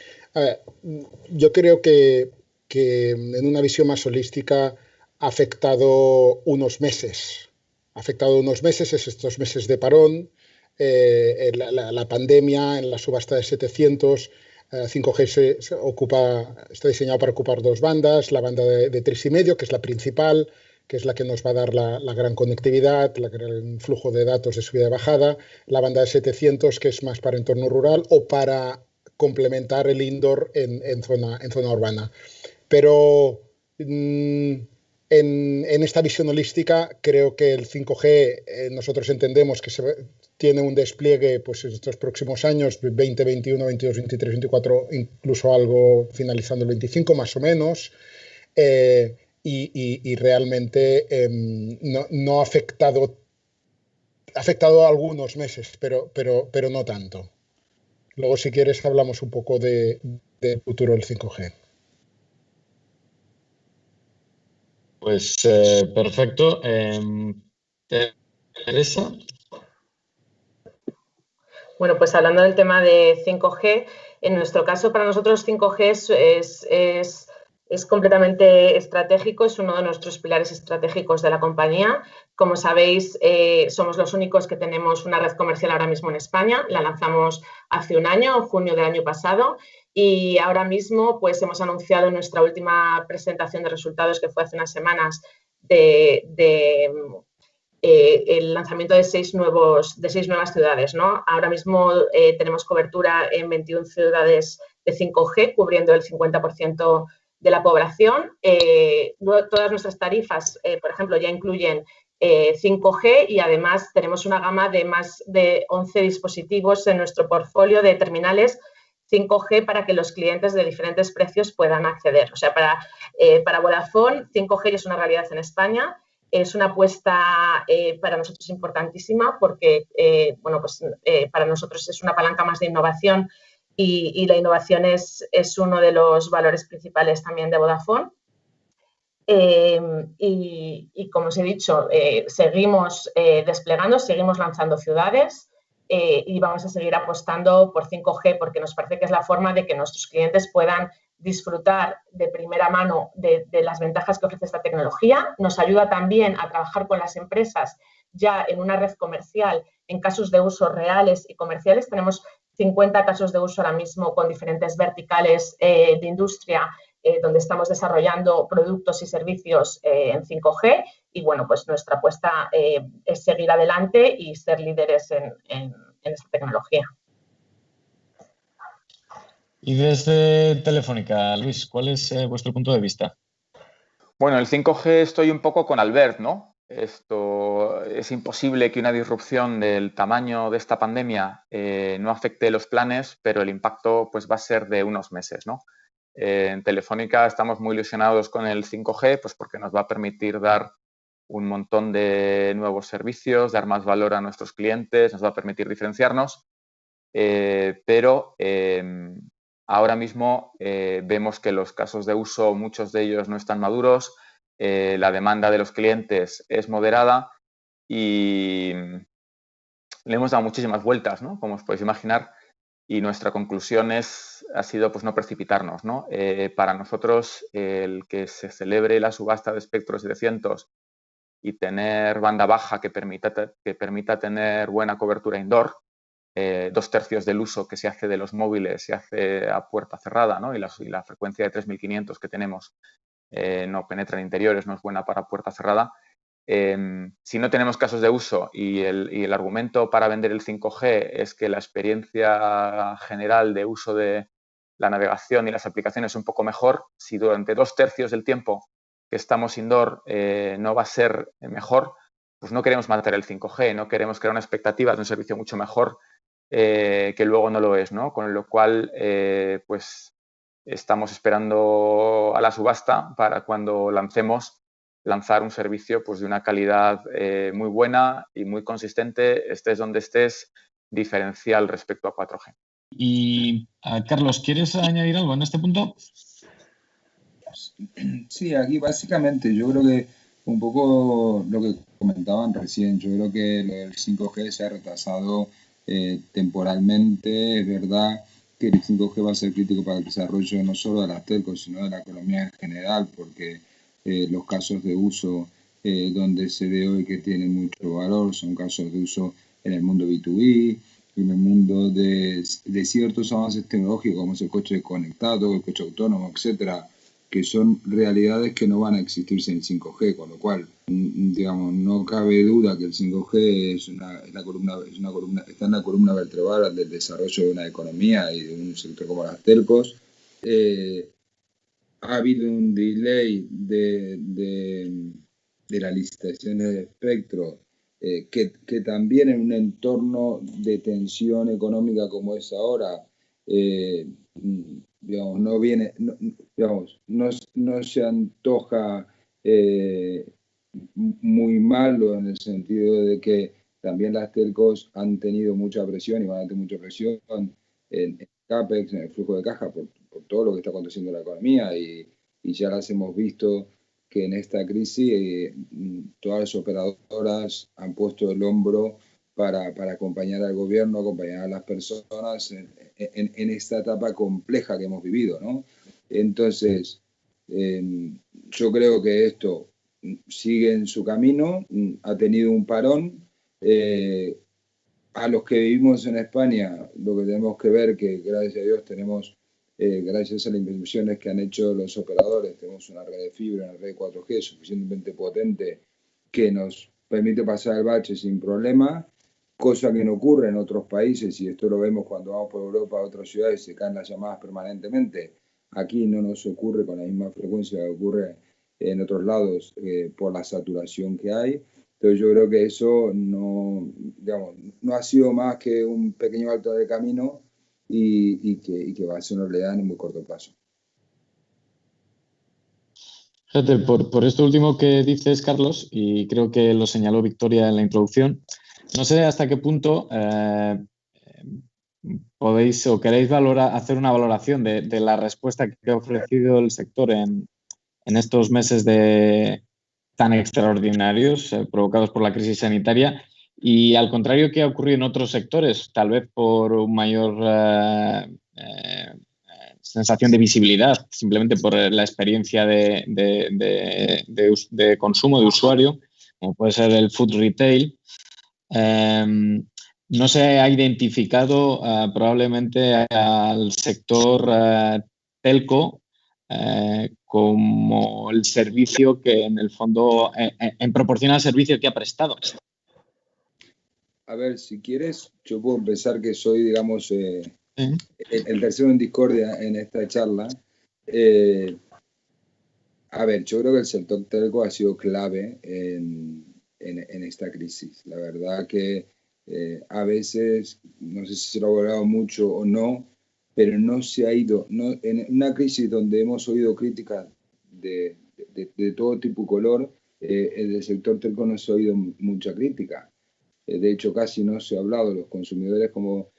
Yo creo que en una visión más holística ha afectado unos meses. Es estos meses de parón, la pandemia, en la subasta de 700, 5G está diseñado para ocupar dos bandas, la banda de 3,5, que es la principal, que es la que nos va a dar la gran conectividad, el gran flujo de datos de subida y bajada, la banda de 700, que es más para entorno rural o para complementar el indoor en zona urbana. Pero en esta visión holística creo que el 5G nosotros entendemos que tiene un despliegue pues, en estos próximos años, 2021, 22, 23, 24, incluso algo finalizando el 25 más o menos, y realmente no ha afectado algunos meses, pero no tanto. Luego, si quieres, hablamos un poco del futuro del 5G. Pues perfecto. Teresa. Bueno, pues hablando del tema de 5G, en nuestro caso, para nosotros 5G es completamente estratégico, es uno de nuestros pilares estratégicos de la compañía. Como sabéis, somos los únicos que tenemos una red comercial ahora mismo en España. La lanzamos hace un año, en junio del año pasado, y ahora mismo pues, hemos anunciado en nuestra última presentación de resultados, que fue hace unas semanas, el lanzamiento de 6 nuevas ciudades, ¿no? Ahora mismo tenemos cobertura en 21 ciudades de 5G, cubriendo el 50% de la población. Todas nuestras tarifas, por ejemplo, ya incluyen 5G y además tenemos una gama de más de 11 dispositivos en nuestro portfolio de terminales 5G para que los clientes de diferentes precios puedan acceder. O sea, para Vodafone, 5G es una realidad en España. Es una apuesta para nosotros importantísima porque, para nosotros es una palanca más de innovación y la innovación es uno de los valores principales también de Vodafone. Y como os he dicho, seguimos desplegando, seguimos lanzando ciudades y vamos a seguir apostando por 5G porque nos parece que es la forma de que nuestros clientes puedan disfrutar de primera mano de las ventajas que ofrece esta tecnología. Nos ayuda también a trabajar con las empresas ya en una red comercial en casos de uso reales y comerciales. Tenemos 50 casos de uso ahora mismo con diferentes verticales de industria donde estamos desarrollando productos y servicios en 5G y, bueno, pues nuestra apuesta es seguir adelante y ser líderes en esta tecnología. Y desde Telefónica, Luis, ¿cuál es vuestro punto de vista? Bueno, el 5G estoy un poco con Albert, ¿no? Esto es imposible que una disrupción del tamaño de esta pandemia no afecte los planes, pero el impacto pues va a ser de unos meses, ¿no? En Telefónica estamos muy ilusionados con el 5G, pues porque nos va a permitir dar un montón de nuevos servicios, dar más valor a nuestros clientes, nos va a permitir diferenciarnos, pero ahora mismo vemos que los casos de uso, muchos de ellos no están maduros, la demanda de los clientes es moderada y le hemos dado muchísimas vueltas, ¿no? Como os podéis imaginar, y nuestra conclusión ha sido pues, no precipitarnos, ¿no? Para nosotros, el que se celebre la subasta de espectros 700 y tener banda baja que permita tener buena cobertura indoor, 2/3 del uso que se hace de los móviles se hace a puerta cerrada, ¿no? Y la frecuencia de 3500 que tenemos no penetra en interiores, no es buena para puerta cerrada. Si no tenemos casos de uso y el argumento para vender el 5G es que la experiencia general de uso de la navegación y las aplicaciones es un poco mejor, si durante 2/3 del tiempo que estamos indoor no va a ser mejor, pues no queremos matar el 5G, no queremos crear una expectativa de un servicio mucho mejor que luego no lo es, ¿no? Con lo cual, pues estamos esperando a la subasta para cuando lanzar un servicio pues, de una calidad muy buena y muy consistente, estés donde estés, diferencial respecto a 4G. Y Carlos, ¿quieres añadir algo en este punto? Sí, aquí básicamente yo creo que un poco lo que comentaban recién, yo creo que lo del 5G se ha retrasado temporalmente. Es verdad que el 5G va a ser crítico para el desarrollo no solo de las telcos, sino de la economía en general, porque los casos de uso donde se ve hoy que tienen mucho valor son casos de uso en el mundo B2B, en el mundo de ciertos avances tecnológicos como es el coche conectado, el coche autónomo, etcétera, que son realidades que no van a existir sin el 5G, con lo cual, digamos, no cabe duda que el 5G está en la columna vertebral del desarrollo de una economía y de un sector como las telcos. Ha habido un delay de las licitaciones de espectro que también en un entorno de tensión económica como es ahora, digamos, no se antoja muy malo en el sentido de que también las telcos han tenido mucha presión y van a tener mucha presión en CAPEX, en el flujo de caja, por todo lo que está aconteciendo en la economía y ya las hemos visto que en esta crisis todas las operadoras han puesto el hombro para acompañar al gobierno, acompañar a las personas en esta etapa compleja que hemos vivido, ¿no? Entonces, yo creo que esto sigue en su camino, ha tenido un parón. A los que vivimos en España, lo que tenemos que ver que gracias a Dios tenemos, gracias a las inversiones que han hecho los operadores, tenemos una red de fibra, una red de 4G suficientemente potente que nos permite pasar el bache sin problema, cosa que no ocurre en otros países, y esto lo vemos cuando vamos por Europa a otras ciudades, se caen las llamadas permanentemente. Aquí no nos ocurre con la misma frecuencia que ocurre en otros lados por la saturación que hay. Entonces yo creo que eso no, digamos, no ha sido más que un pequeño alto de camino y que va a ser una realidad en un muy corto plazo. Fíjate, por esto último que dices, Carlos, y creo que lo señaló Victoria en la introducción, no sé hasta qué punto podéis o queréis hacer una valoración de la respuesta que ha ofrecido el sector en estos meses tan extraordinarios provocados por la crisis sanitaria y al contrario que ha ocurrido en otros sectores, tal vez por un mayor sensación de visibilidad, simplemente por la experiencia de consumo de usuario, como puede ser el food retail. No se ha identificado probablemente al sector telco como el servicio que en el fondo, en proporción al servicio que ha prestado. A ver, si quieres, yo puedo empezar que soy, digamos, el tercero en discordia en esta charla. A ver, yo creo que el sector telco ha sido clave en esta crisis. La verdad que a veces, no sé si se lo ha valorado mucho o no, pero no se ha ido, en una crisis donde hemos oído críticas de todo tipo y color, en el sector telco no se ha oído mucha crítica. De hecho, casi no se ha hablado. Los consumidores, como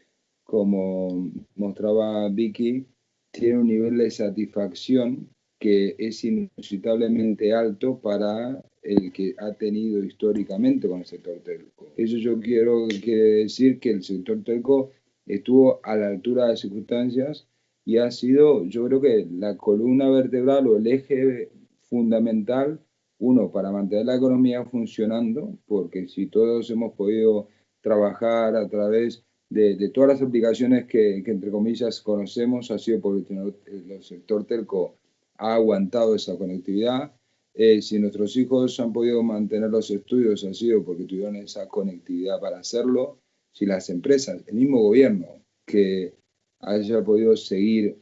mostraba Vicky, tienen un nivel de satisfacción que es inusitablemente alto para el que ha tenido históricamente con el sector telco. Eso yo quiero decir que el sector telco estuvo a la altura de las circunstancias y ha sido, yo creo que la columna vertebral o el eje fundamental, uno, para mantener la economía funcionando, porque si todos hemos podido trabajar a través de todas las aplicaciones que entre comillas conocemos, ha sido porque el sector telco ha aguantado esa conectividad. Si nuestros hijos han podido mantener los estudios, ha sido porque tuvieron esa conectividad para hacerlo. Si las empresas, el mismo gobierno, que haya podido seguir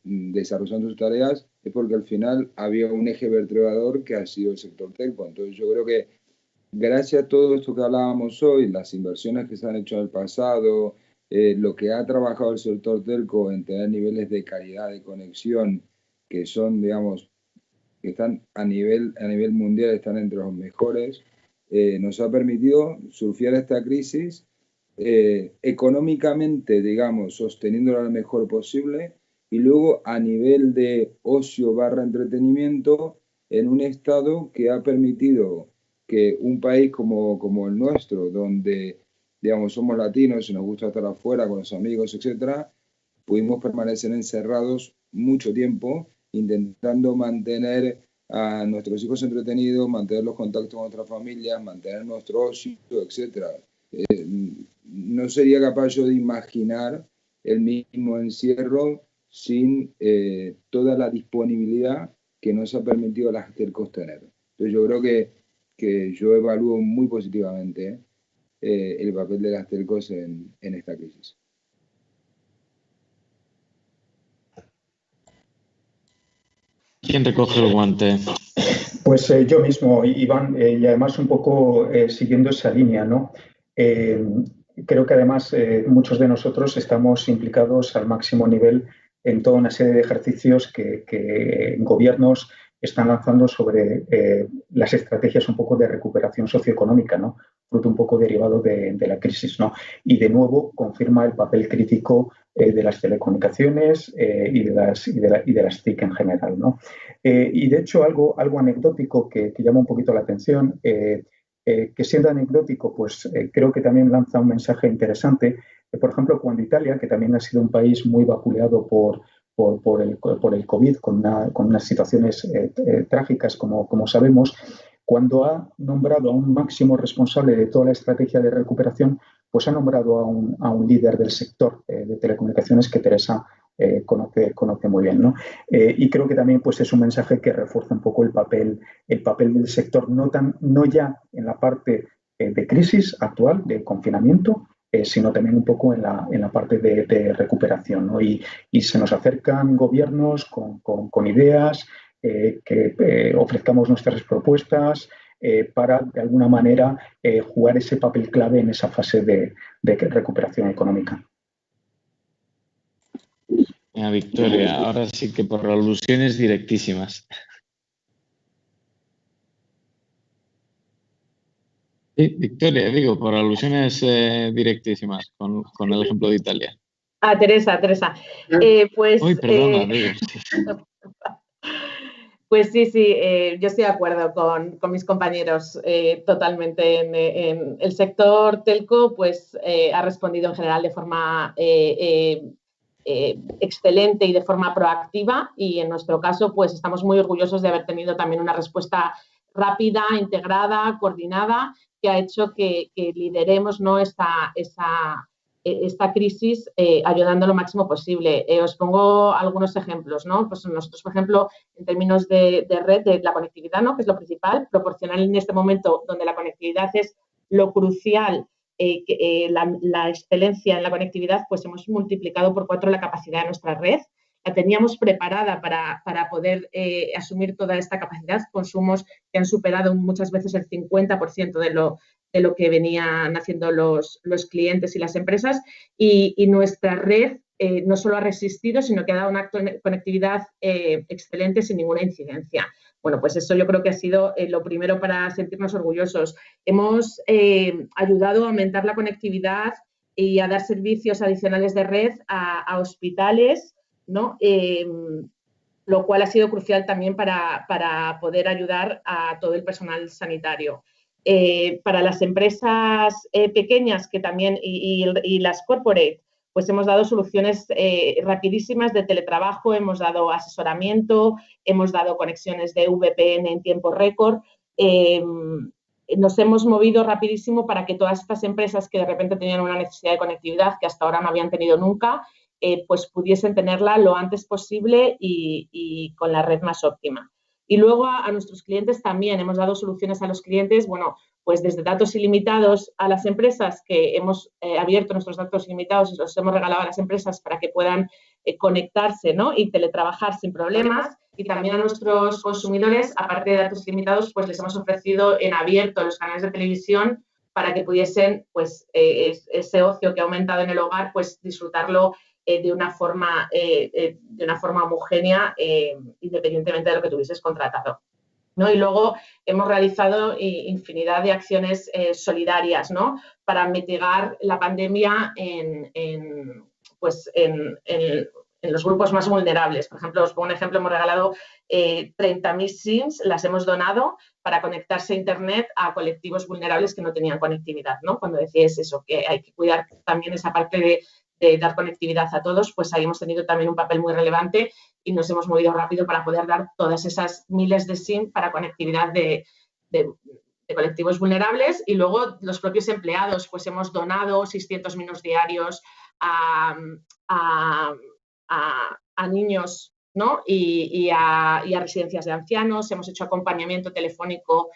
desarrollando sus tareas, es porque al final había un eje vertebrador que ha sido el sector telco. Entonces yo creo que gracias a todo esto que hablábamos hoy, las inversiones que se han hecho en el pasado, lo que ha trabajado el sector telco en tener niveles de calidad de conexión que son, digamos, que están a nivel mundial, están entre los mejores, nos ha permitido surfear esta crisis económicamente, digamos, sosteniéndola lo mejor posible y luego a nivel de ocio / entretenimiento en un estado que ha permitido que un país como el nuestro, donde, digamos, somos latinos y nos gusta estar afuera con los amigos, etcétera, pudimos permanecer encerrados mucho tiempo intentando mantener a nuestros hijos entretenidos, mantener los contactos con otras familias, mantener nuestro ocio, etcétera. No sería capaz yo de imaginar el mismo encierro sin toda la disponibilidad que nos ha permitido las telcos tener. Entonces yo creo que yo evalúo muy positivamente el papel de las telcos en esta crisis. ¿Quién recoge el guante? Pues yo mismo, Iván, y además un poco siguiendo esa línea, ¿no? Creo que además muchos de nosotros estamos implicados al máximo nivel en toda una serie de ejercicios que gobiernos están lanzando sobre las estrategias un poco de recuperación socioeconómica, ¿no? Fruto un poco derivado de la crisis, ¿no? Y de nuevo confirma el papel crítico de las telecomunicaciones y de las TIC en general, ¿no? Y de hecho algo anecdótico que llama un poquito la atención, que siendo anecdótico, pues creo que también lanza un mensaje interesante. Por ejemplo, cuando Italia, que también ha sido un país muy vapuleado por el COVID, con unas situaciones trágicas, como sabemos, cuando ha nombrado a un máximo responsable de toda la estrategia de recuperación, pues ha nombrado a un líder del sector de telecomunicaciones que Teresa conoce muy bien, ¿no? Y creo que también pues, es un mensaje que refuerza un poco el papel del sector, no ya en la parte de crisis actual, de confinamiento, sino también un poco en la parte de recuperación, ¿no? Y se nos acercan gobiernos con ideas, que ofrezcamos nuestras propuestas, para, de alguna manera, jugar ese papel clave en esa fase de recuperación económica. Victoria, ahora sí que por alusiones directísimas. Sí, Victoria, digo, por alusiones directísimas con el ejemplo de Italia. Teresa. Pues, uy, perdona, digo. Pues sí, yo estoy de acuerdo con mis compañeros totalmente. En el sector telco pues, ha respondido en general de forma excelente y de forma proactiva, y en nuestro caso pues estamos muy orgullosos de haber tenido también una respuesta rápida, integrada, coordinada, que ha hecho que lideremos, ¿no?, esta crisis ayudando lo máximo posible. Os pongo algunos ejemplos, ¿no? Pues nosotros, por ejemplo, en términos de red, de la conectividad, ¿no?, que es lo principal, proporcionar en este momento donde la conectividad es lo crucial, la excelencia en la conectividad, pues hemos multiplicado por 4 la capacidad de nuestra red. La teníamos preparada para poder asumir toda esta capacidad, consumos que han superado muchas veces el 50% de lo que venían haciendo los clientes y las empresas, y nuestra red no solo ha resistido, sino que ha dado una conectividad excelente sin ninguna incidencia. Bueno, pues eso yo creo que ha sido lo primero para sentirnos orgullosos. Hemos ayudado a aumentar la conectividad y a dar servicios adicionales de red a hospitales, ¿no? Lo cual ha sido crucial también para poder ayudar a todo el personal sanitario. Para las empresas pequeñas que también y las corporate, pues hemos dado soluciones rapidísimas de teletrabajo, hemos dado asesoramiento, hemos dado conexiones de VPN en tiempo récord. Nos hemos movido rapidísimo para que todas estas empresas que de repente tenían una necesidad de conectividad que hasta ahora no habían tenido nunca, pues pudiesen tenerla lo antes posible y con la red más óptima. Y luego a nuestros clientes también hemos dado soluciones a los clientes, bueno, pues desde datos ilimitados a las empresas, que hemos abierto nuestros datos ilimitados y los hemos regalado a las empresas para que puedan conectarse, ¿no?, y teletrabajar sin problemas. Y también a nuestros consumidores, aparte de datos ilimitados, pues les hemos ofrecido en abierto los canales de televisión para que pudiesen, pues, ese ocio que ha aumentado en el hogar, pues disfrutarlo de una forma homogénea, independientemente de lo que tuvieses contratado, ¿no? Y luego hemos realizado infinidad de acciones solidarias, ¿no?, para mitigar la pandemia en los grupos más vulnerables. Por ejemplo, os pongo un ejemplo, hemos regalado 30.000 SIMs, las hemos donado para conectarse a Internet a colectivos vulnerables que no tenían conectividad, ¿no? Cuando decíais eso, que hay que cuidar también esa parte de dar conectividad a todos, pues ahí hemos tenido también un papel muy relevante y nos hemos movido rápido para poder dar todas esas miles de SIM para conectividad de colectivos vulnerables. Y luego los propios empleados, pues hemos donado 600 minutos diarios a niños, ¿no?, y a residencias de ancianos. Hemos hecho acompañamiento telefónico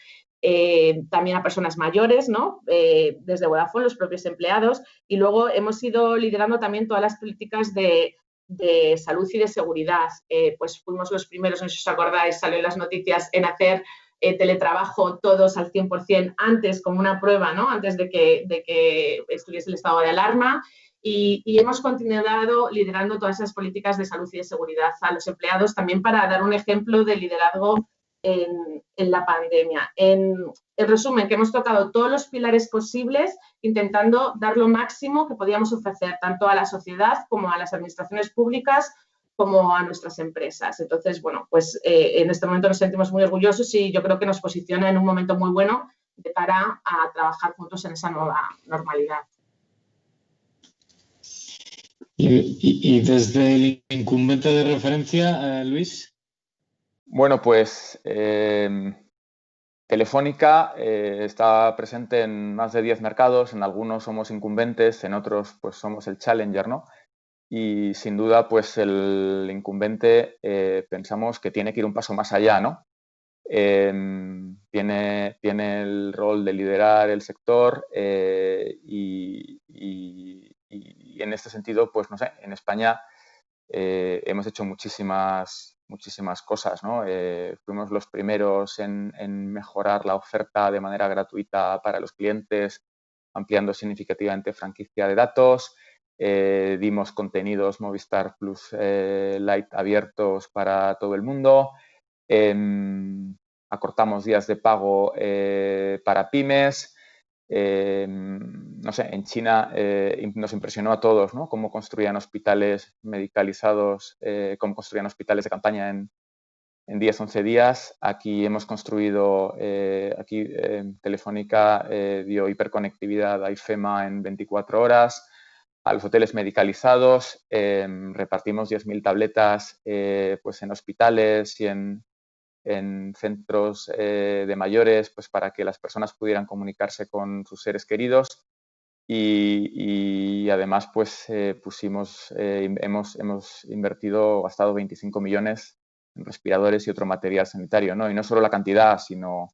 también a personas mayores, ¿no?, desde Vodafone, los propios empleados. Y luego hemos ido liderando también todas las políticas de salud y de seguridad. Pues fuimos los primeros, no sé si os acordáis, salió en las noticias, en hacer teletrabajo todos al 100% antes, como una prueba, ¿no?, antes de que estuviese el estado de alarma. Y hemos continuado liderando todas esas políticas de salud y de seguridad a los empleados, también para dar un ejemplo de liderazgo en la pandemia. En resumen, que hemos tocado todos los pilares posibles, intentando dar lo máximo que podíamos ofrecer tanto a la sociedad como a las administraciones públicas como a nuestras empresas. Entonces, bueno, pues en este momento nos sentimos muy orgullosos y yo creo que nos posiciona en un momento muy bueno de cara a trabajar juntos en esa nueva normalidad. Y desde el incumbente de referencia, Luis. Bueno, pues Telefónica está presente en más de 10 mercados, en algunos somos incumbentes, en otros pues somos el challenger, ¿no? Y sin duda, pues el incumbente pensamos que tiene que ir un paso más allá, ¿no? Tiene el rol de liderar el sector y en este sentido, pues no sé, en España hemos hecho muchísimas muchísimas cosas, ¿no? Fuimos los primeros en mejorar la oferta de manera gratuita para los clientes, ampliando significativamente franquicia de datos. Dimos contenidos Movistar Plus Lite abiertos para todo el mundo. Acortamos días de pago para pymes. No sé, en China nos impresionó a todos, ¿no? Cómo construían hospitales medicalizados, cómo construían hospitales de campaña en 10, 11 días. Aquí hemos construido, Telefónica dio hiperconectividad a IFEMA en 24 horas. A los hoteles medicalizados repartimos 10.000 tabletas pues en hospitales y en centros de mayores, pues para que las personas pudieran comunicarse con sus seres queridos. Y además pues hemos invertido, gastado 25 millones en respiradores y otro material sanitario, ¿no? Y no solo la cantidad, sino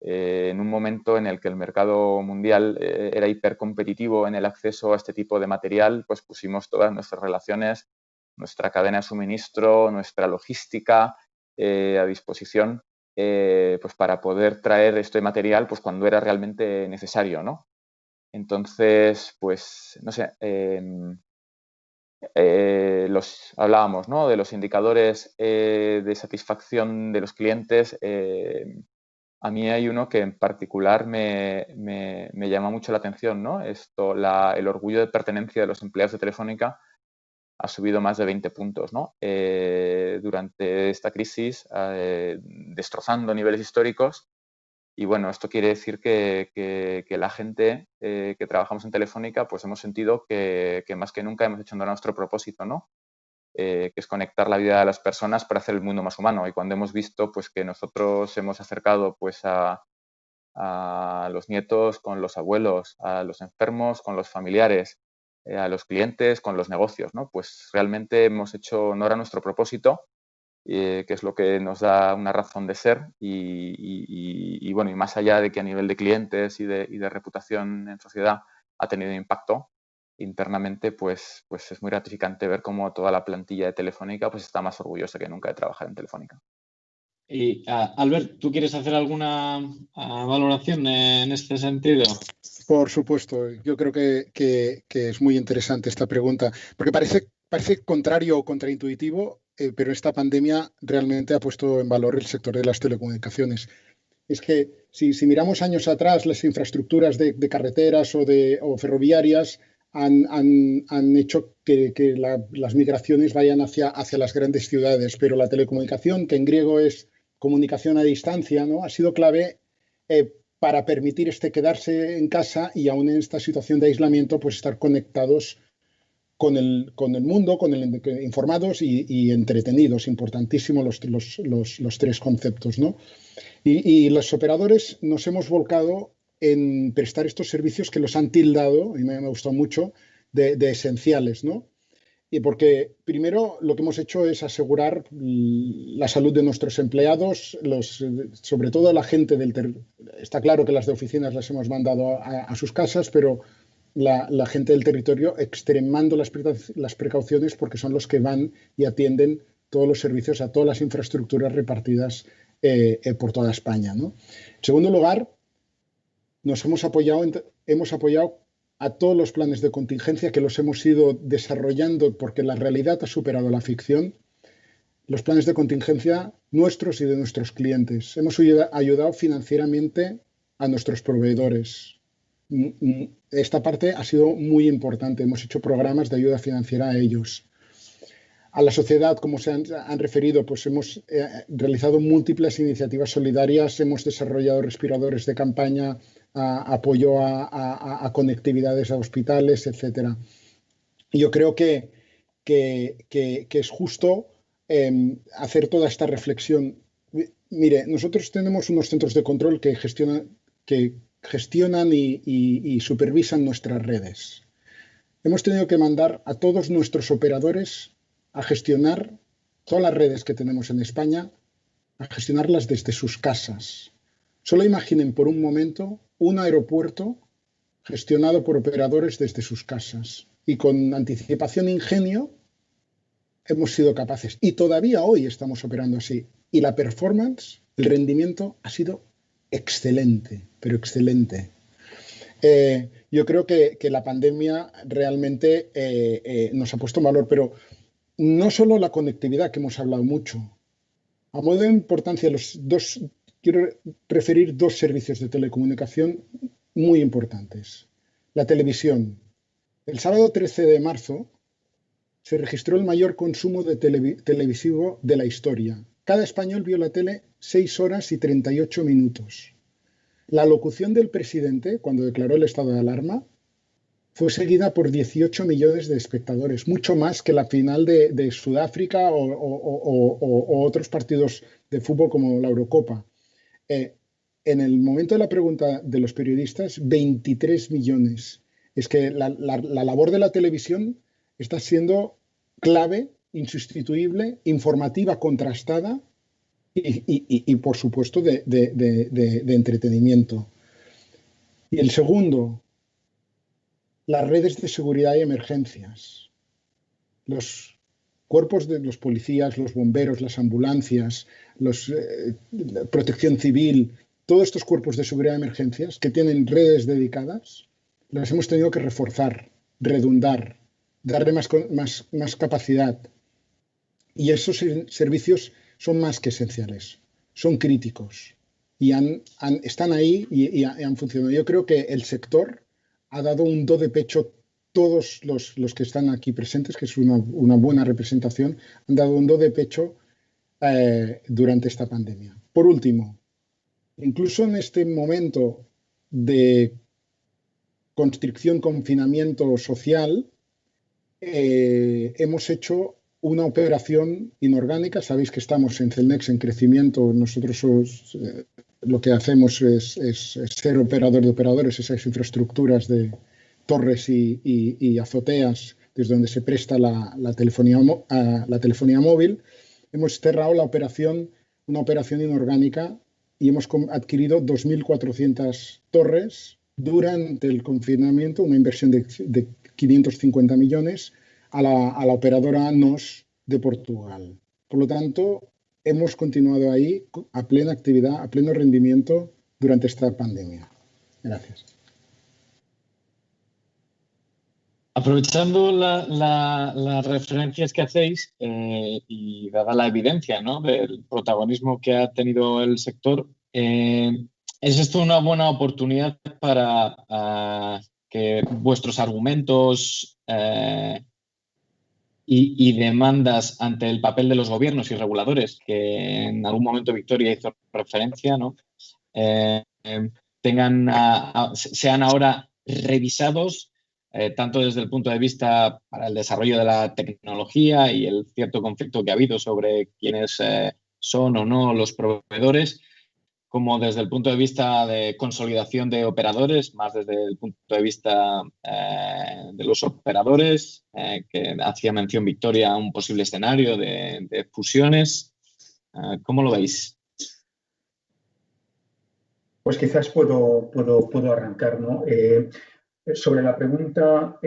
en un momento en el que el mercado mundial era hipercompetitivo en el acceso a este tipo de material, pues pusimos todas nuestras relaciones, nuestra cadena de suministro, nuestra logística a disposición pues para poder traer este material pues cuando era realmente necesario, ¿no? Entonces, pues, no sé, hablábamos, ¿no?, de los indicadores de satisfacción de los clientes. A mí hay uno que en particular me llama mucho la atención, ¿no? El orgullo de pertenencia de los empleados de Telefónica ha subido más de 20 puntos, ¿no? Durante esta crisis, destrozando niveles históricos. Y bueno, esto quiere decir que la gente que trabajamos en Telefónica, pues hemos sentido que más que nunca hemos hecho nuestro propósito, ¿no? Que es conectar la vida de las personas para hacer el mundo más humano. Y cuando hemos visto pues que nosotros hemos acercado pues a los nietos con los abuelos, a los enfermos con los familiares, a los clientes con los negocios, ¿no? Pues realmente hemos hecho honor a nuestro propósito, que es lo que nos da una razón de ser y bueno, y más allá de que a nivel de clientes y de reputación en sociedad ha tenido impacto internamente, pues es muy gratificante ver cómo toda la plantilla de Telefónica pues está más orgullosa que nunca de trabajar en Telefónica. Y Albert, ¿tú quieres hacer alguna valoración en este sentido? Por supuesto, yo creo que es muy interesante esta pregunta, porque parece contrario o contraintuitivo, pero esta pandemia realmente ha puesto en valor el sector de las telecomunicaciones. Es que si miramos años atrás, las infraestructuras de carreteras o ferroviarias han hecho que las migraciones vayan hacia las grandes ciudades, pero la telecomunicación, que en griego es comunicación a distancia, ¿no?, ha sido clave para permitir quedarse en casa y aún en esta situación de aislamiento, pues estar conectados con el mundo, informados y entretenidos. Importantísimo los tres conceptos, ¿no? Y los operadores nos hemos volcado en prestar estos servicios que los han tildado, y me ha gustado mucho, de esenciales, ¿no? Y porque primero lo que hemos hecho es asegurar la salud de nuestros empleados, sobre todo la gente del territorio. Está claro que las de oficinas las hemos mandado a sus casas, pero la gente del territorio extremando las precauciones, porque son los que van y atienden todos los servicios a todas las infraestructuras repartidas por toda España, ¿no? En segundo lugar, hemos apoyado a todos los planes de contingencia que los hemos ido desarrollando porque la realidad ha superado la ficción, los planes de contingencia nuestros y de nuestros clientes. Hemos ayudado financieramente a nuestros proveedores. Esta parte ha sido muy importante. Hemos hecho programas de ayuda financiera a ellos. A la sociedad, como se han referido, pues hemos realizado múltiples iniciativas solidarias, hemos desarrollado respiradores de campaña, apoyo a conectividades a hospitales, etc. Y yo creo que es justo hacer toda esta reflexión. Mire, nosotros tenemos unos centros de control que gestionan y supervisan nuestras redes. Hemos tenido que mandar a todos nuestros operadores a gestionar todas las redes que tenemos en España, a gestionarlas desde sus casas. Solo imaginen por un momento un aeropuerto gestionado por operadores desde sus casas y con anticipación e ingenio hemos sido capaces. Y todavía hoy estamos operando así. Y la performance, el rendimiento ha sido excelente, pero excelente. Yo creo que la pandemia realmente nos ha puesto en valor, pero no solo la conectividad, que hemos hablado mucho. A modo de importancia, quiero referir dos servicios de telecomunicación muy importantes. La televisión. El sábado 13 de marzo se registró el mayor consumo de televisivo de la historia. Cada español vio la tele 6 horas y 38 minutos. La locución del presidente, cuando declaró el estado de alarma, fue seguida por 18 millones de espectadores, mucho más que la final de Sudáfrica o otros partidos de fútbol como la Eurocopa. En el momento de la pregunta de los periodistas, 23 millones. Es que la labor de la televisión está siendo clave, insustituible, informativa, contrastada y por supuesto, de entretenimiento. Y el segundo, las redes de seguridad y emergencias. Los cuerpos de los policías, los bomberos, las ambulancias, la protección civil, todos estos cuerpos de seguridad y emergencias que tienen redes dedicadas, las hemos tenido que reforzar, redundar, darle más capacidad. Y esos servicios son más que esenciales, son críticos y están ahí y han funcionado. Yo creo que el sector ha dado un do de pecho, todos los que están aquí presentes, que es una buena representación, han dado un do de pecho durante esta pandemia. Por último, incluso en este momento de constricción, confinamiento social, hemos hecho una operación inorgánica. Sabéis que estamos en Cellnex en crecimiento. Nosotros lo que hacemos es ser operador de operadores, esas infraestructuras de torres y azoteas desde donde se presta la telefonía móvil. Hemos cerrado una operación inorgánica y hemos adquirido 2.400 torres durante el confinamiento, una inversión de 550 millones a la operadora NOS de Portugal. Por lo tanto, hemos continuado ahí a plena actividad, a pleno rendimiento durante esta pandemia. Gracias. Aprovechando las referencias que hacéis y dada la evidencia, ¿no?, del protagonismo que ha tenido el sector, ¿es esto una buena oportunidad para que vuestros argumentos y demandas ante el papel de los gobiernos y reguladores, que en algún momento Victoria hizo referencia, ¿no?, sean ahora revisados, tanto desde el punto de vista para el desarrollo de la tecnología y el cierto conflicto que ha habido sobre quiénes son o no los proveedores, como desde el punto de vista de consolidación de operadores, más desde el punto de vista de los operadores, que hacía mención Victoria a un posible escenario de fusiones? ¿Cómo lo veis? Pues quizás puedo arrancar, ¿no? Sobre la pregunta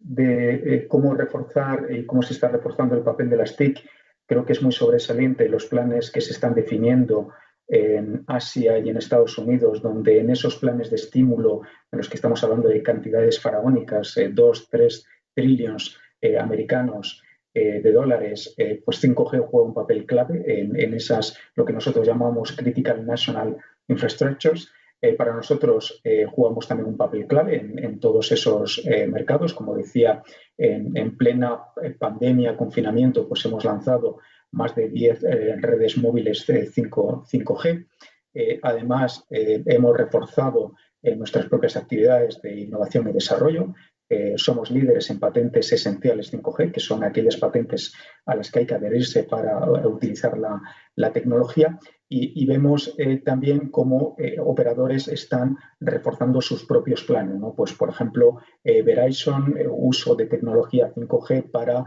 de cómo reforzar y cómo se está reforzando el papel de las TIC, creo que es muy sobresaliente los planes que se están definiendo en Asia y en Estados Unidos, donde en esos planes de estímulo, en los que estamos hablando de cantidades faraónicas, 2-3 trillones americanos de dólares, pues 5G juega un papel clave en esas, lo que nosotros llamamos Critical National Infrastructures. Para nosotros jugamos también un papel clave en todos esos mercados. Como decía, en plena pandemia, confinamiento, pues hemos lanzado más de 10 redes móviles 5G. Además, hemos reforzado nuestras propias actividades de innovación y desarrollo. Somos líderes en patentes esenciales 5G, que son aquellas patentes a las que hay que adherirse para utilizar la tecnología. Y vemos también cómo operadores están reforzando sus propios planes, ¿no? Pues, por ejemplo, Verizon, uso de tecnología 5G para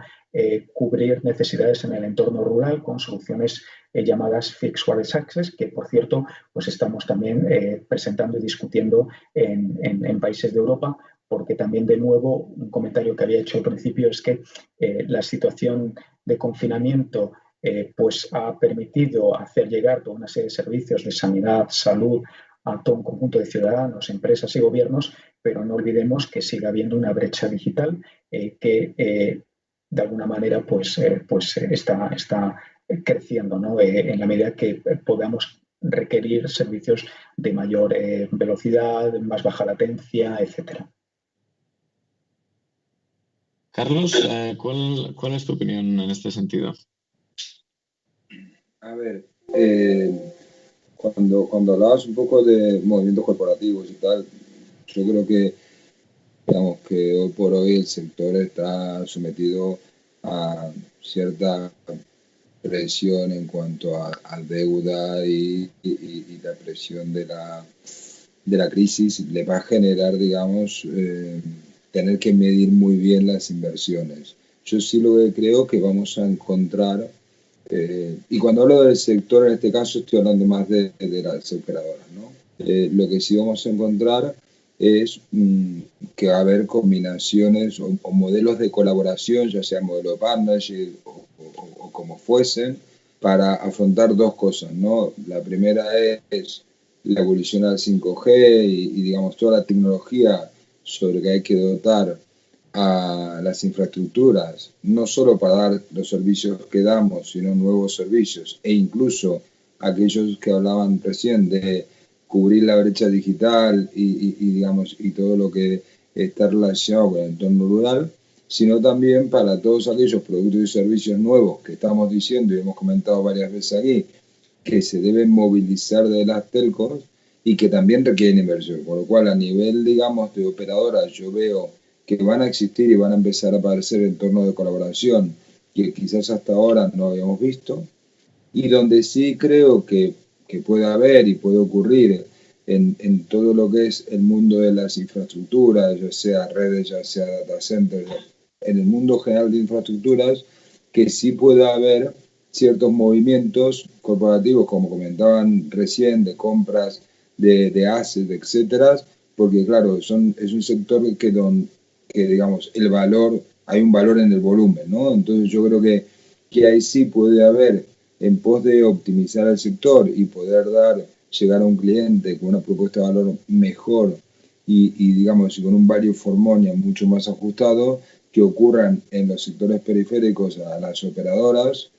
cubrir necesidades en el entorno rural con soluciones llamadas Fixed Wireless Access, que, por cierto, pues estamos también presentando y discutiendo en países de Europa, porque también, de nuevo, un comentario que había hecho al principio es que la situación de confinamiento pues ha permitido hacer llegar toda una serie de servicios de sanidad, salud a todo un conjunto de ciudadanos, empresas y gobiernos, pero no olvidemos que sigue habiendo una brecha digital que de alguna manera pues está creciendo, ¿no? En la medida que podamos requerir servicios de mayor velocidad, más baja latencia, etcétera. Carlos, ¿cuál es tu opinión en este sentido? A ver, cuando hablabas un poco de movimientos corporativos y tal, yo creo que, digamos, que hoy por hoy el sector está sometido a cierta presión en cuanto a deuda y la presión de la crisis le va a generar, digamos, tener que medir muy bien las inversiones. Yo sí lo que creo que vamos a encontrar, y cuando hablo del sector, en este caso estoy hablando más de las operadoras, ¿no? Lo que sí vamos a encontrar es que va a haber combinaciones o modelos de colaboración, ya sea modelo de partnership o como fuesen, para afrontar dos cosas, ¿no? La primera es la evolución al 5G y digamos toda la tecnología sobre que hay que dotar a las infraestructuras, no solo para dar los servicios que damos, sino nuevos servicios e incluso aquellos que hablaban recién de cubrir la brecha digital digamos, y todo lo que está relacionado con el entorno rural, sino también para todos aquellos productos y servicios nuevos que estamos diciendo y hemos comentado varias veces aquí, que se deben movilizar de las telcos y que también requieren inversión. Por lo cual, a nivel, digamos, de operadoras, yo veo que van a existir y van a empezar a aparecer entornos de colaboración que quizás hasta ahora no habíamos visto, y donde sí creo que puede haber y puede ocurrir en todo lo que es el mundo de las infraestructuras, ya sea redes, ya sea data centers, en el mundo general de infraestructuras, que sí puede haber ciertos movimientos corporativos, como comentaban recién, de compras de assets, etcétera, porque claro, es un sector que digamos, el valor, hay un valor en el volumen, ¿no? Entonces yo creo que ahí sí puede haber, en pos de optimizar el sector y poder llegar a un cliente con una propuesta de valor mejor y digamos, con un value for money mucho más ajustado, que ocurran en los sectores periféricos a las operadoras,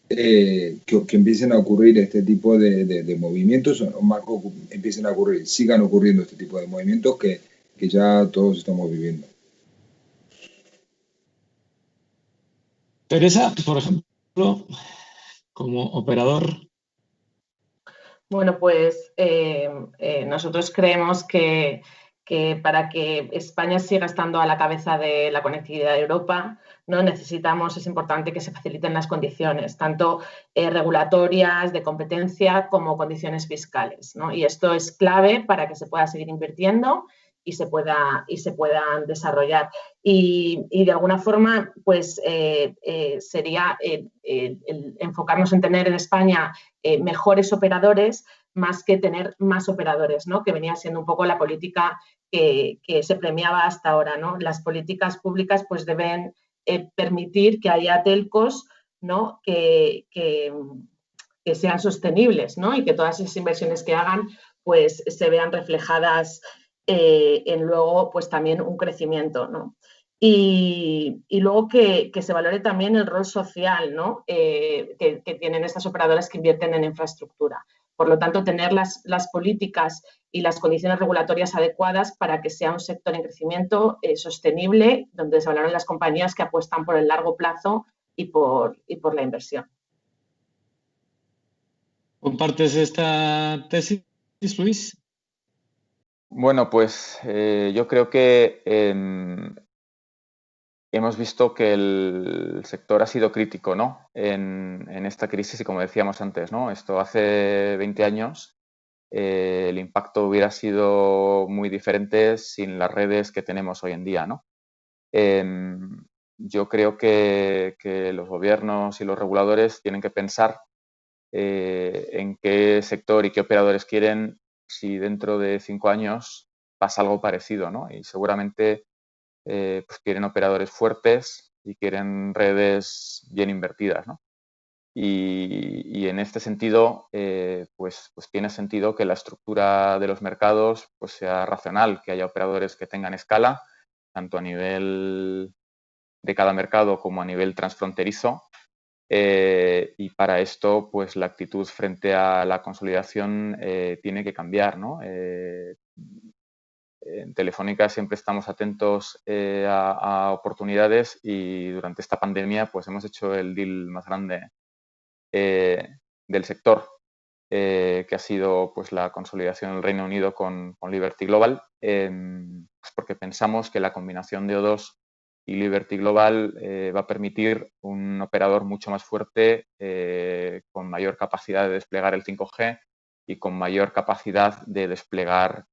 que empiecen a ocurrir este tipo de movimientos, o más empiecen a ocurrir, sigan ocurriendo este tipo de movimientos que ya todos estamos viviendo. Teresa, por ejemplo, como operador. Bueno, pues nosotros creemos que para que España siga estando a la cabeza de la conectividad de Europa, ¿no? Es importante que se faciliten las condiciones, tanto regulatorias, de competencia, como condiciones fiscales, ¿no? Y esto es clave para que se pueda seguir invirtiendo y se puedan desarrollar. Y de alguna forma, pues sería el enfocarnos en tener en España mejores operadores más que tener más operadores, ¿no? Que venía siendo un poco la política que se premiaba hasta ahora, ¿no? Las políticas públicas pues deben permitir que haya telcos, ¿no? que sean sostenibles, ¿no? Y que todas esas inversiones que hagan pues se vean reflejadas en luego pues también un crecimiento, ¿no? Y luego que se valore también el rol social, ¿no? que tienen estas operadoras que invierten en infraestructura. Por lo tanto, tener las políticas y las condiciones regulatorias adecuadas para que sea un sector en crecimiento sostenible, donde se valoren las compañías que apuestan por el largo plazo y por la inversión. ¿Compartes esta tesis, Luis? Bueno, pues yo creo que hemos visto que el sector ha sido crítico, ¿no? en esta crisis y como decíamos antes, ¿no? Esto hace 20 años el impacto hubiera sido muy diferente sin las redes que tenemos hoy en día, ¿no? Yo creo que los gobiernos y los reguladores tienen que pensar en qué sector y qué operadores quieren si dentro de 5 años pasa algo parecido, ¿no? Y seguramente pues quieren operadores fuertes y quieren redes bien invertidas, ¿no? Y en este sentido, pues tiene sentido que la estructura de los mercados pues sea racional, que haya operadores que tengan escala, tanto a nivel de cada mercado como a nivel transfronterizo. Y para esto, pues la actitud frente a la consolidación tiene que cambiar, ¿no? En Telefónica siempre estamos atentos a oportunidades y durante esta pandemia pues hemos hecho el deal más grande del sector, que ha sido pues la consolidación del Reino Unido con Liberty Global, pues porque pensamos que la combinación de O2 y Liberty Global va a permitir un operador mucho más fuerte, con mayor capacidad de desplegar el 5G y con mayor capacidad de desplegar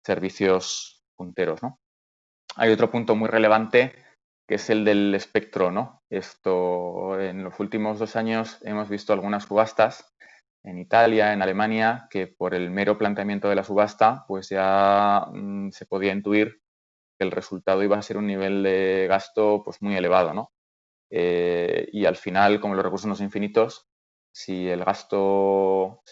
servicios punteros, ¿no? Hay otro punto muy relevante que es el del espectro, ¿no? Esto, en los últimos 2 años hemos visto algunas subastas en Italia, en Alemania, que por el mero planteamiento de la subasta, pues ya se podía intuir que el resultado iba a ser un nivel de gasto pues muy elevado, ¿no? Y al final, como los recursos no son infinitos, si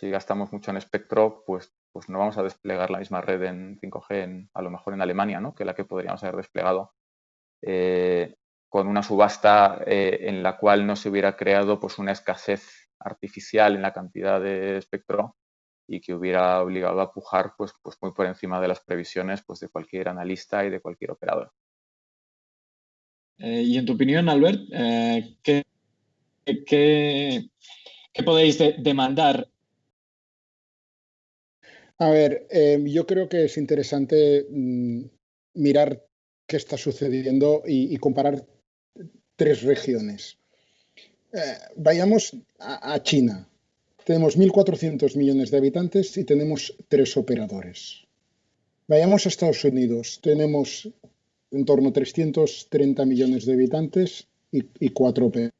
gastamos mucho en espectro, pues no vamos a desplegar la misma red en 5G a lo mejor en Alemania, ¿no? Que la que podríamos haber desplegado con una subasta en la cual no se hubiera creado pues una escasez artificial en la cantidad de espectro y que hubiera obligado a pujar pues muy por encima de las previsiones pues de cualquier analista y de cualquier operador. Y en tu opinión, Albert, ¿qué podéis demandar? A ver, yo creo que es interesante mirar qué está sucediendo y comparar 3 regiones. Vayamos a China. Tenemos 1.400 millones de habitantes y tenemos 3 operadores. Vayamos a Estados Unidos. Tenemos en torno a 330 millones de habitantes y 4 operadores.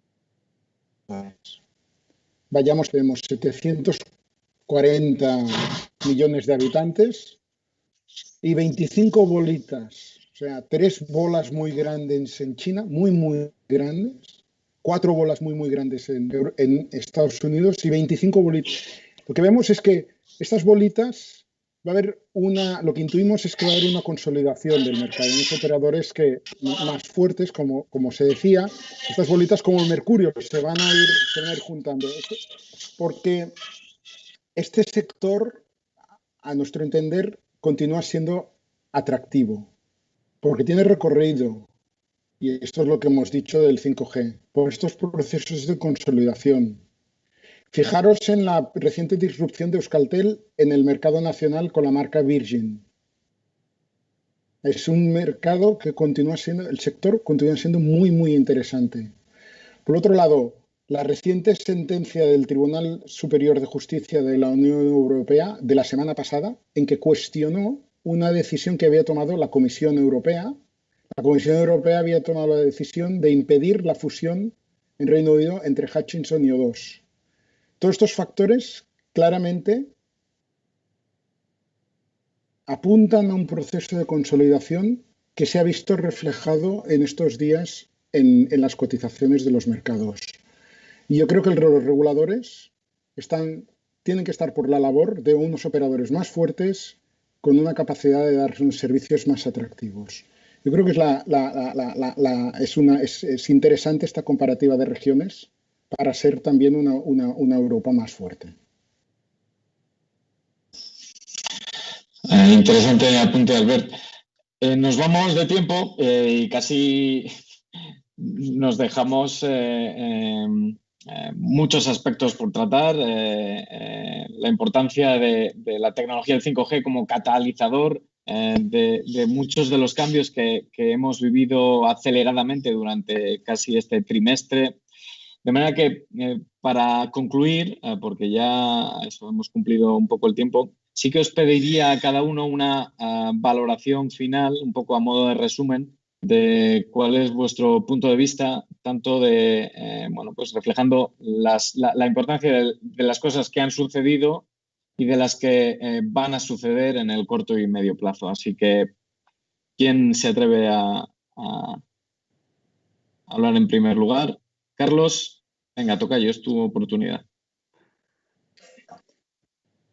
Vayamos, tenemos 740 millones de habitantes y 25 bolitas. O sea, 3 bolas muy grandes en China, muy, muy grandes. 4 bolas muy, muy grandes en Estados Unidos y 25 bolitas. Lo que vemos es que estas bolitas va a haber lo que intuimos es que va a haber una consolidación del mercado. Hay unos operadores más fuertes, como se decía, estas bolitas como el mercurio, que se van a ir juntando. Porque este sector, a nuestro entender, continúa siendo atractivo, porque tiene recorrido. Y esto es lo que hemos dicho del 5G, por estos procesos de consolidación. Fijaros en la reciente disrupción de Euskaltel en el mercado nacional con la marca Virgin. Es un mercado que el sector continúa siendo muy, muy interesante. Por otro lado, la reciente sentencia del Tribunal Superior de Justicia de la Unión Europea de la semana pasada, en que cuestionó una decisión que había tomado la Comisión Europea. La Comisión Europea había tomado la decisión de impedir la fusión en Reino Unido entre Hutchison y O2. Todos estos factores claramente apuntan a un proceso de consolidación que se ha visto reflejado en estos días en las cotizaciones de los mercados. Y yo creo que los reguladores tienen que estar por la labor de unos operadores más fuertes con una capacidad de dar unos servicios más atractivos. Yo creo que es interesante esta comparativa de regiones para ser también una Europa más fuerte. Interesante apunte, Albert. Nos vamos de tiempo y casi nos dejamos muchos aspectos por tratar. La importancia de la tecnología del 5G como catalizador de muchos de los cambios que hemos vivido aceleradamente durante casi este trimestre. De manera que, para concluir, porque ya hemos cumplido un poco el tiempo, sí que os pediría a cada uno una valoración final, un poco a modo de resumen, de cuál es vuestro punto de vista, tanto de, pues reflejando la importancia de las cosas que han sucedido y de las que van a suceder en el corto y medio plazo. Así que, ¿quién se atreve a hablar en primer lugar. Carlos, venga, tocayo, es tu oportunidad.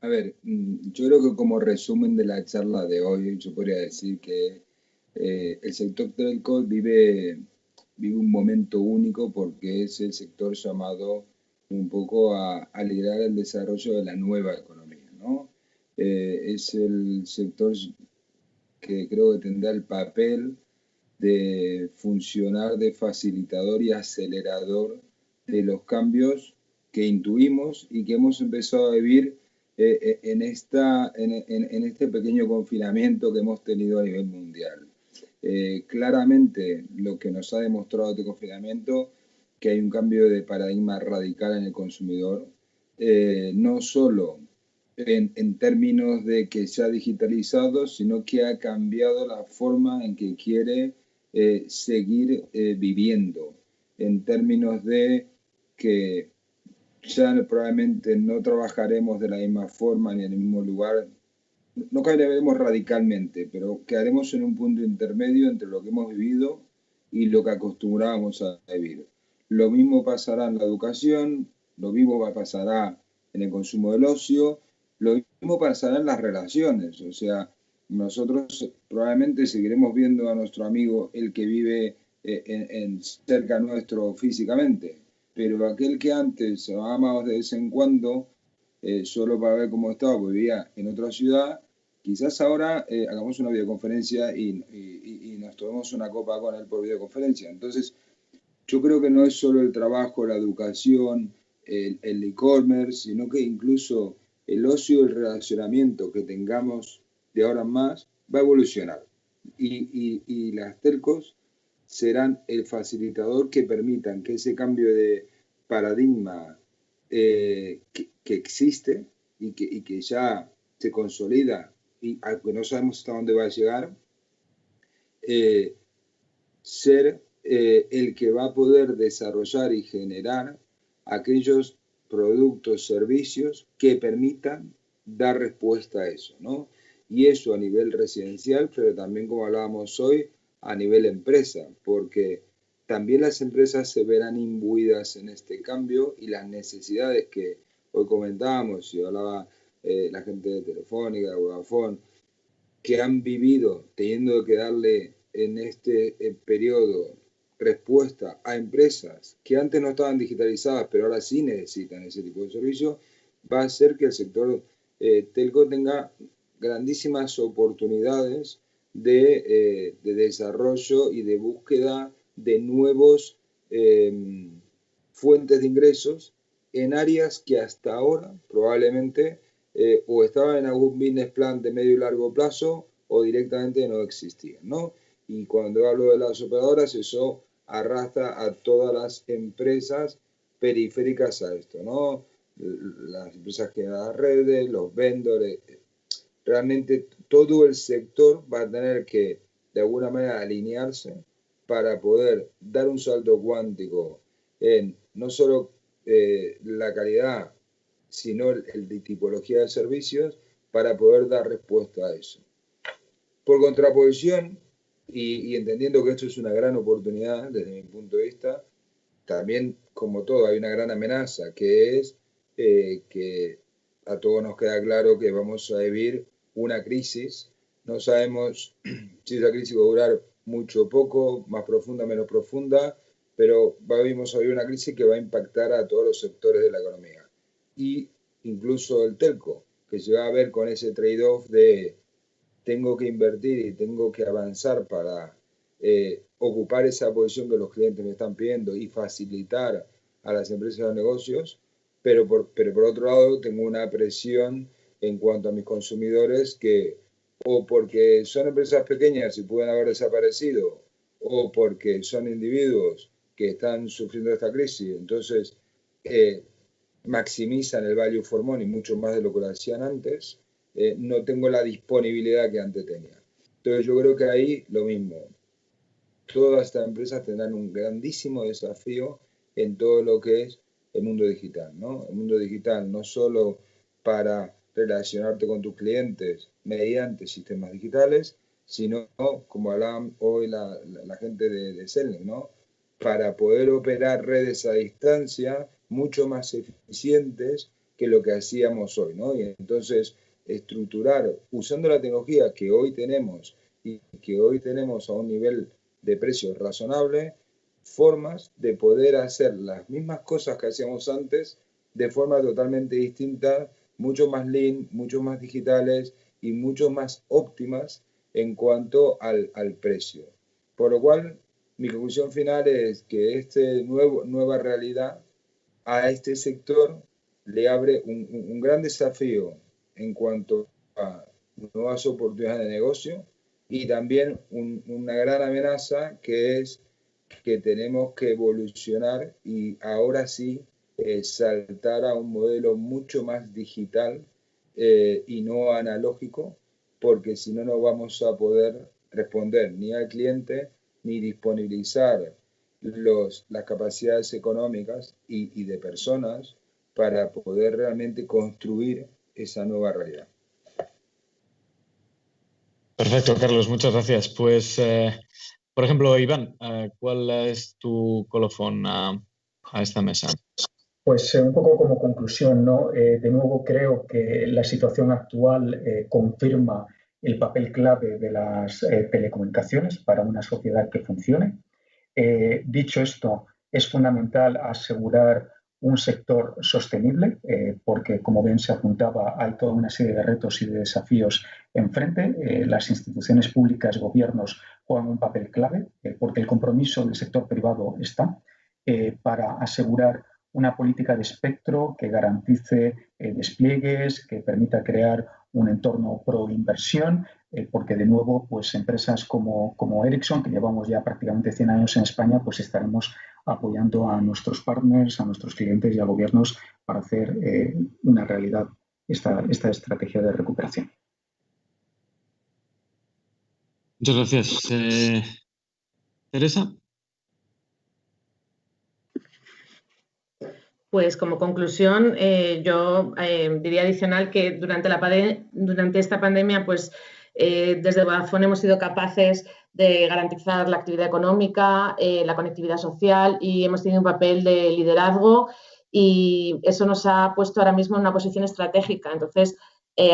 A ver, yo creo que como resumen de la charla de hoy, yo podría decir que el sector telco vive un momento único porque es el sector llamado un poco a liderar el desarrollo de la nueva economía, ¿no? Es el sector que creo que tendrá el papel de funcionar de facilitador y acelerador de los cambios que intuimos y que hemos empezado a vivir en este pequeño confinamiento que hemos tenido a nivel mundial. Claramente lo que nos ha demostrado este confinamiento que hay un cambio de paradigma radical en el consumidor, no solo en términos de que se ha digitalizado, sino que ha cambiado la forma en que quiere seguir viviendo, en términos de que ya probablemente no trabajaremos de la misma forma ni en el mismo lugar, no cambiaremos radicalmente, pero quedaremos en un punto intermedio entre lo que hemos vivido y lo que acostumbrábamos a vivir. Lo mismo pasará en la educación, lo mismo pasará en el consumo del ocio, lo mismo pasará en las relaciones. O sea, nosotros probablemente seguiremos viendo a nuestro amigo, el que vive cerca nuestro físicamente, pero aquel que antes se llamaba de vez en cuando, solo para ver cómo estaba, porque vivía en otra ciudad, quizás ahora hagamos una videoconferencia y nos tomemos una copa con él por videoconferencia. Entonces, yo creo que no es solo el trabajo, la educación, el e-commerce, sino que incluso el ocio y el relacionamiento que tengamos de ahora en más va a evolucionar. Y las telcos serán el facilitador que permitan que ese cambio de paradigma que existe y que ya se consolida, y aunque no sabemos hasta dónde va a llegar, ser el que va a poder desarrollar y generar aquellos productos, servicios que permitan dar respuesta a eso, ¿no? Y eso a nivel residencial, pero también, como hablábamos hoy, a nivel empresa, porque también las empresas se verán imbuidas en este cambio y las necesidades que hoy comentábamos, y hablaba la gente de Telefónica, de Vodafone, que han vivido teniendo que darle en este periodo respuesta a empresas que antes no estaban digitalizadas, pero ahora sí necesitan ese tipo de servicio, va a hacer que el sector telco tenga grandísimas oportunidades de desarrollo y de búsqueda de nuevos fuentes de ingresos en áreas que hasta ahora probablemente o estaban en algún business plan de medio y largo plazo o directamente no existían, ¿no? Y cuando hablo de las operadoras, eso arrastra a todas las empresas periféricas a esto, ¿no? Las empresas que dan redes, los vendors, realmente todo el sector va a tener que de alguna manera alinearse para poder dar un salto cuántico en no solo la calidad, sino el de tipología de servicios para poder dar respuesta a eso. Por contraposición, y entendiendo que esto es una gran oportunidad desde mi punto de vista, también, como todo, hay una gran amenaza, que es que a todos nos queda claro que vamos a vivir una crisis. No sabemos si esa crisis va a durar mucho o poco, más profunda, menos profunda, pero vamos a vivir una crisis que va a impactar a todos los sectores de la economía. Y incluso el telco, que se va a ver con ese trade-off de tengo que invertir y tengo que avanzar para ocupar esa posición que los clientes me están pidiendo y facilitar a las empresas y a los negocios, pero por otro lado tengo una presión en cuanto a mis consumidores que o porque son empresas pequeñas y pueden haber desaparecido o porque son individuos que están sufriendo esta crisis, entonces maximizan el value for money mucho más de lo que lo hacían antes, no tengo la disponibilidad que antes tenía. Entonces yo creo que ahí lo mismo. Todas estas empresas tendrán un grandísimo desafío en todo lo que es el mundo digital, ¿no? El mundo digital no solo para relacionarte con tus clientes mediante sistemas digitales, sino, como hablaban hoy la gente de Selling, ¿no? para poder operar redes a distancia mucho más eficientes que lo que hacíamos hoy, ¿no? Y entonces estructurar, usando la tecnología que hoy tenemos y que hoy tenemos a un nivel de precios razonable, formas de poder hacer las mismas cosas que hacíamos antes de forma totalmente distinta, mucho más lean, mucho más digitales y mucho más óptimas en cuanto al precio. Por lo cual, mi conclusión final es que esta nueva realidad a este sector le abre un gran desafío en cuanto a nuevas oportunidades de negocio y también una gran amenaza que es que tenemos que evolucionar y ahora sí saltar a un modelo mucho más digital y no analógico, porque si no, no vamos a poder responder ni al cliente ni disponibilizar las capacidades económicas y de personas para poder realmente construir esa nueva realidad. Perfecto, Carlos, muchas gracias. Pues, por ejemplo, Iván, ¿cuál es tu colofón a esta mesa? Pues un poco como conclusión, ¿no? De nuevo creo que la situación actual confirma el papel clave de las telecomunicaciones para una sociedad que funcione. Dicho esto, es fundamental asegurar un sector sostenible porque, como bien se apuntaba, hay toda una serie de retos y de desafíos enfrente. Las instituciones públicas, gobiernos, juegan un papel clave porque el compromiso del sector privado está para asegurar una política de espectro que garantice despliegues, que permita crear un entorno pro inversión, porque de nuevo, pues empresas como Ericsson, que llevamos ya prácticamente 100 años en España, pues estaremos apoyando a nuestros partners, a nuestros clientes y a gobiernos para hacer una realidad esta estrategia de recuperación. Muchas gracias. Teresa. Pues como conclusión, yo diría adicional que durante esta pandemia, pues desde Vodafone hemos sido capaces de garantizar la actividad económica, la conectividad social y hemos tenido un papel de liderazgo y eso nos ha puesto ahora mismo en una posición estratégica. Entonces,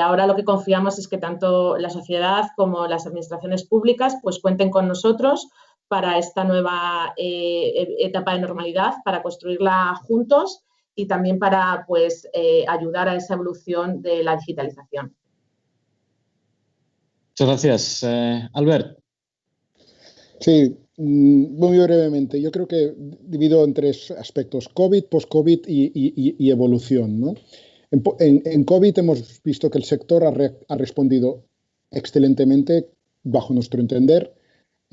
ahora lo que confiamos es que tanto la sociedad como las administraciones públicas pues cuenten con nosotros para esta nueva etapa de normalidad, para construirla juntos y también para pues, ayudar a esa evolución de la digitalización. Muchas gracias. Albert. Sí, muy brevemente. Yo creo que divido en tres aspectos: COVID, post-COVID y evolución, ¿no? En COVID hemos visto que el sector ha respondido excelentemente, bajo nuestro entender,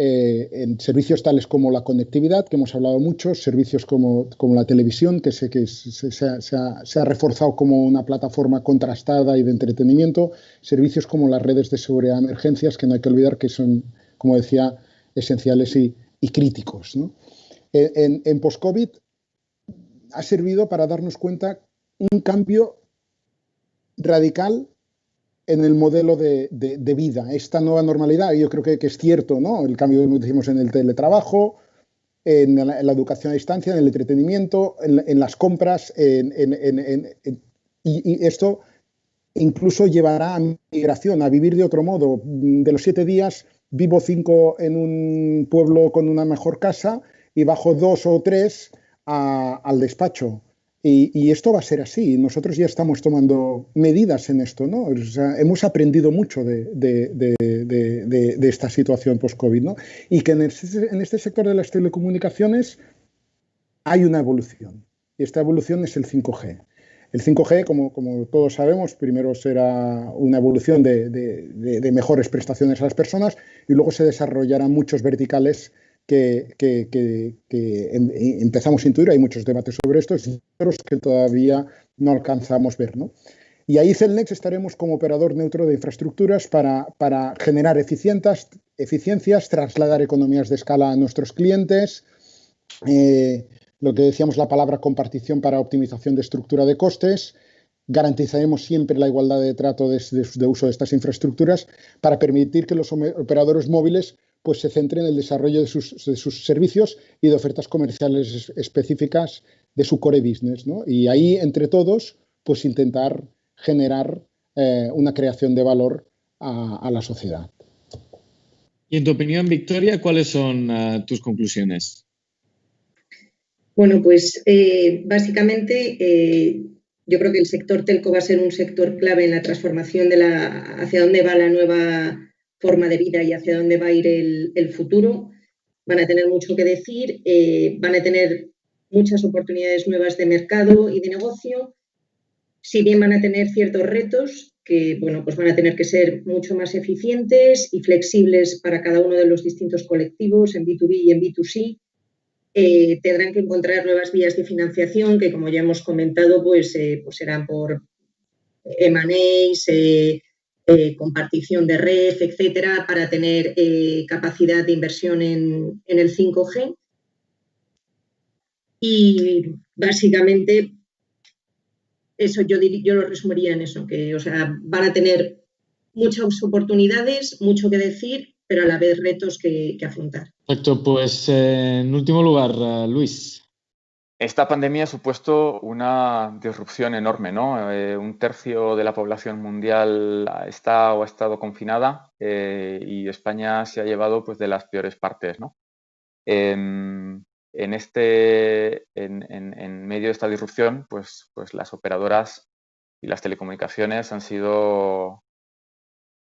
en servicios tales como la conectividad, que hemos hablado mucho, servicios como la televisión, que sé que se ha reforzado como una plataforma contrastada y de entretenimiento, servicios como las redes de seguridad de emergencias, que no hay que olvidar que son, como decía, esenciales y críticos, ¿no? En post-COVID ha servido para darnos cuenta un cambio radical en el modelo de vida, esta nueva normalidad. Yo creo que es cierto, ¿no? El cambio que decimos en el teletrabajo, en la educación a distancia, en el entretenimiento, en las compras, y esto incluso llevará a migración, a vivir de otro modo. De los 7 días, vivo 5 en un pueblo con una mejor casa y bajo 2 o 3 al despacho. Y esto va a ser así. Nosotros ya estamos tomando medidas en esto, ¿no? O sea, hemos aprendido mucho de esta situación post-COVID, ¿no? Y que en este sector de las telecomunicaciones hay una evolución. Y esta evolución es el 5G. El 5G, como todos sabemos, primero será una evolución de mejores prestaciones a las personas y luego se desarrollarán muchos verticales que empezamos a intuir. Hay muchos debates sobre esto, y otros que todavía no alcanzamos ver, ¿no? Y ahí Cellnex estaremos como operador neutro de infraestructuras para generar eficiencias, trasladar economías de escala a nuestros clientes, lo que decíamos, la palabra compartición para optimización de estructura de costes. Garantizaremos siempre la igualdad de trato de uso de estas infraestructuras para permitir que los operadores móviles pues se centre en el desarrollo de sus servicios y de ofertas comerciales específicas de su core business, ¿no? Y ahí, entre todos, pues intentar generar una creación de valor a la sociedad. Y en tu opinión, Victoria, ¿cuáles son tus conclusiones? Bueno, pues básicamente yo creo que el sector telco va a ser un sector clave en la transformación hacia dónde va la nueva forma de vida y hacia dónde va a ir el futuro. Van a tener mucho que decir, van a tener muchas oportunidades nuevas de mercado y de negocio. Si bien van a tener ciertos retos que, bueno, pues van a tener que ser mucho más eficientes y flexibles para cada uno de los distintos colectivos en B2B y en B2C. Tendrán que encontrar nuevas vías de financiación que, como ya hemos comentado, pues serán por M&As, compartición de red, etcétera, para tener capacidad de inversión en el 5G. Y básicamente eso yo lo resumiría en eso, que van a tener muchas oportunidades, mucho que decir, pero a la vez retos que afrontar. Perfecto, pues en último lugar, Luis. Esta pandemia ha supuesto una disrupción enorme, ¿no? Un tercio de la población mundial está o ha estado confinada y España se ha llevado pues de las peores partes, ¿no? En medio de esta disrupción, pues las operadoras y las telecomunicaciones han sido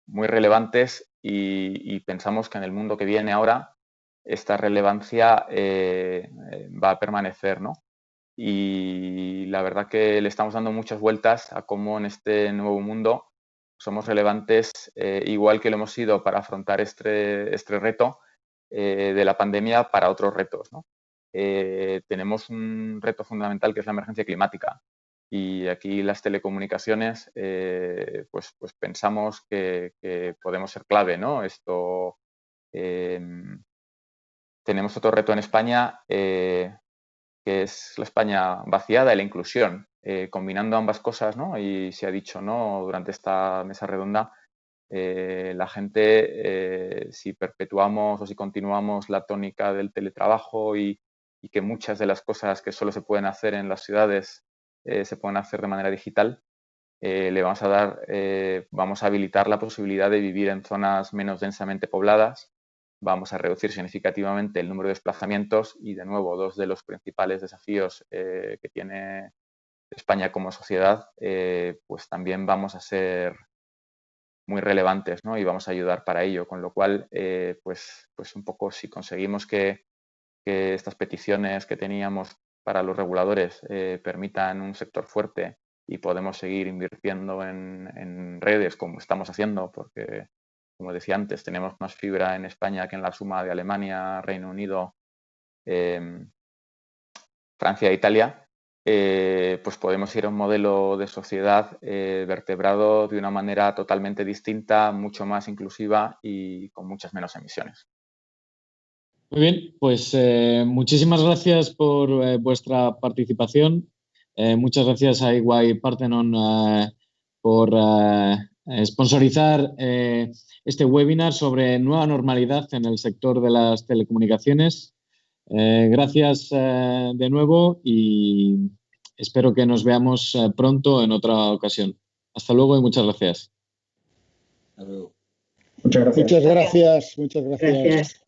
muy relevantes y pensamos que en el mundo que viene ahora esta relevancia va a permanecer, ¿no? Y la verdad que le estamos dando muchas vueltas a cómo en este nuevo mundo somos relevantes, igual que lo hemos sido para afrontar este reto de la pandemia para otros retos, ¿no? Tenemos un reto fundamental que es la emergencia climática y aquí las telecomunicaciones pues pensamos que podemos ser clave, ¿no? Tenemos otro reto en España que es la España vaciada y la inclusión, combinando ambas cosas, ¿no? Y se ha dicho, ¿no?, durante esta mesa redonda, la gente, si perpetuamos o si continuamos la tónica del teletrabajo y que muchas de las cosas que solo se pueden hacer en las ciudades se pueden hacer de manera digital, vamos a habilitar la posibilidad de vivir en zonas menos densamente pobladas. Vamos a reducir significativamente el número de desplazamientos y, de nuevo, dos de los principales desafíos que tiene España como sociedad, pues también vamos a ser muy relevantes, ¿no? Y vamos a ayudar para ello, con lo cual, pues un poco si conseguimos que estas peticiones que teníamos para los reguladores permitan un sector fuerte y podemos seguir invirtiendo en redes como estamos haciendo, porque, como decía antes, tenemos más fibra en España que en la suma de Alemania, Reino Unido, Francia e Italia, pues podemos ir a un modelo de sociedad vertebrado de una manera totalmente distinta, mucho más inclusiva y con muchas menos emisiones. Muy bien, pues muchísimas gracias por vuestra participación. Muchas gracias a EY Parthenon por sponsorizar este webinar sobre nueva normalidad en el sector de las telecomunicaciones. Gracias de nuevo y espero que nos veamos pronto en otra ocasión. Hasta luego y muchas gracias. Hasta luego. Muchas gracias. Muchas gracias. Muchas gracias. Gracias.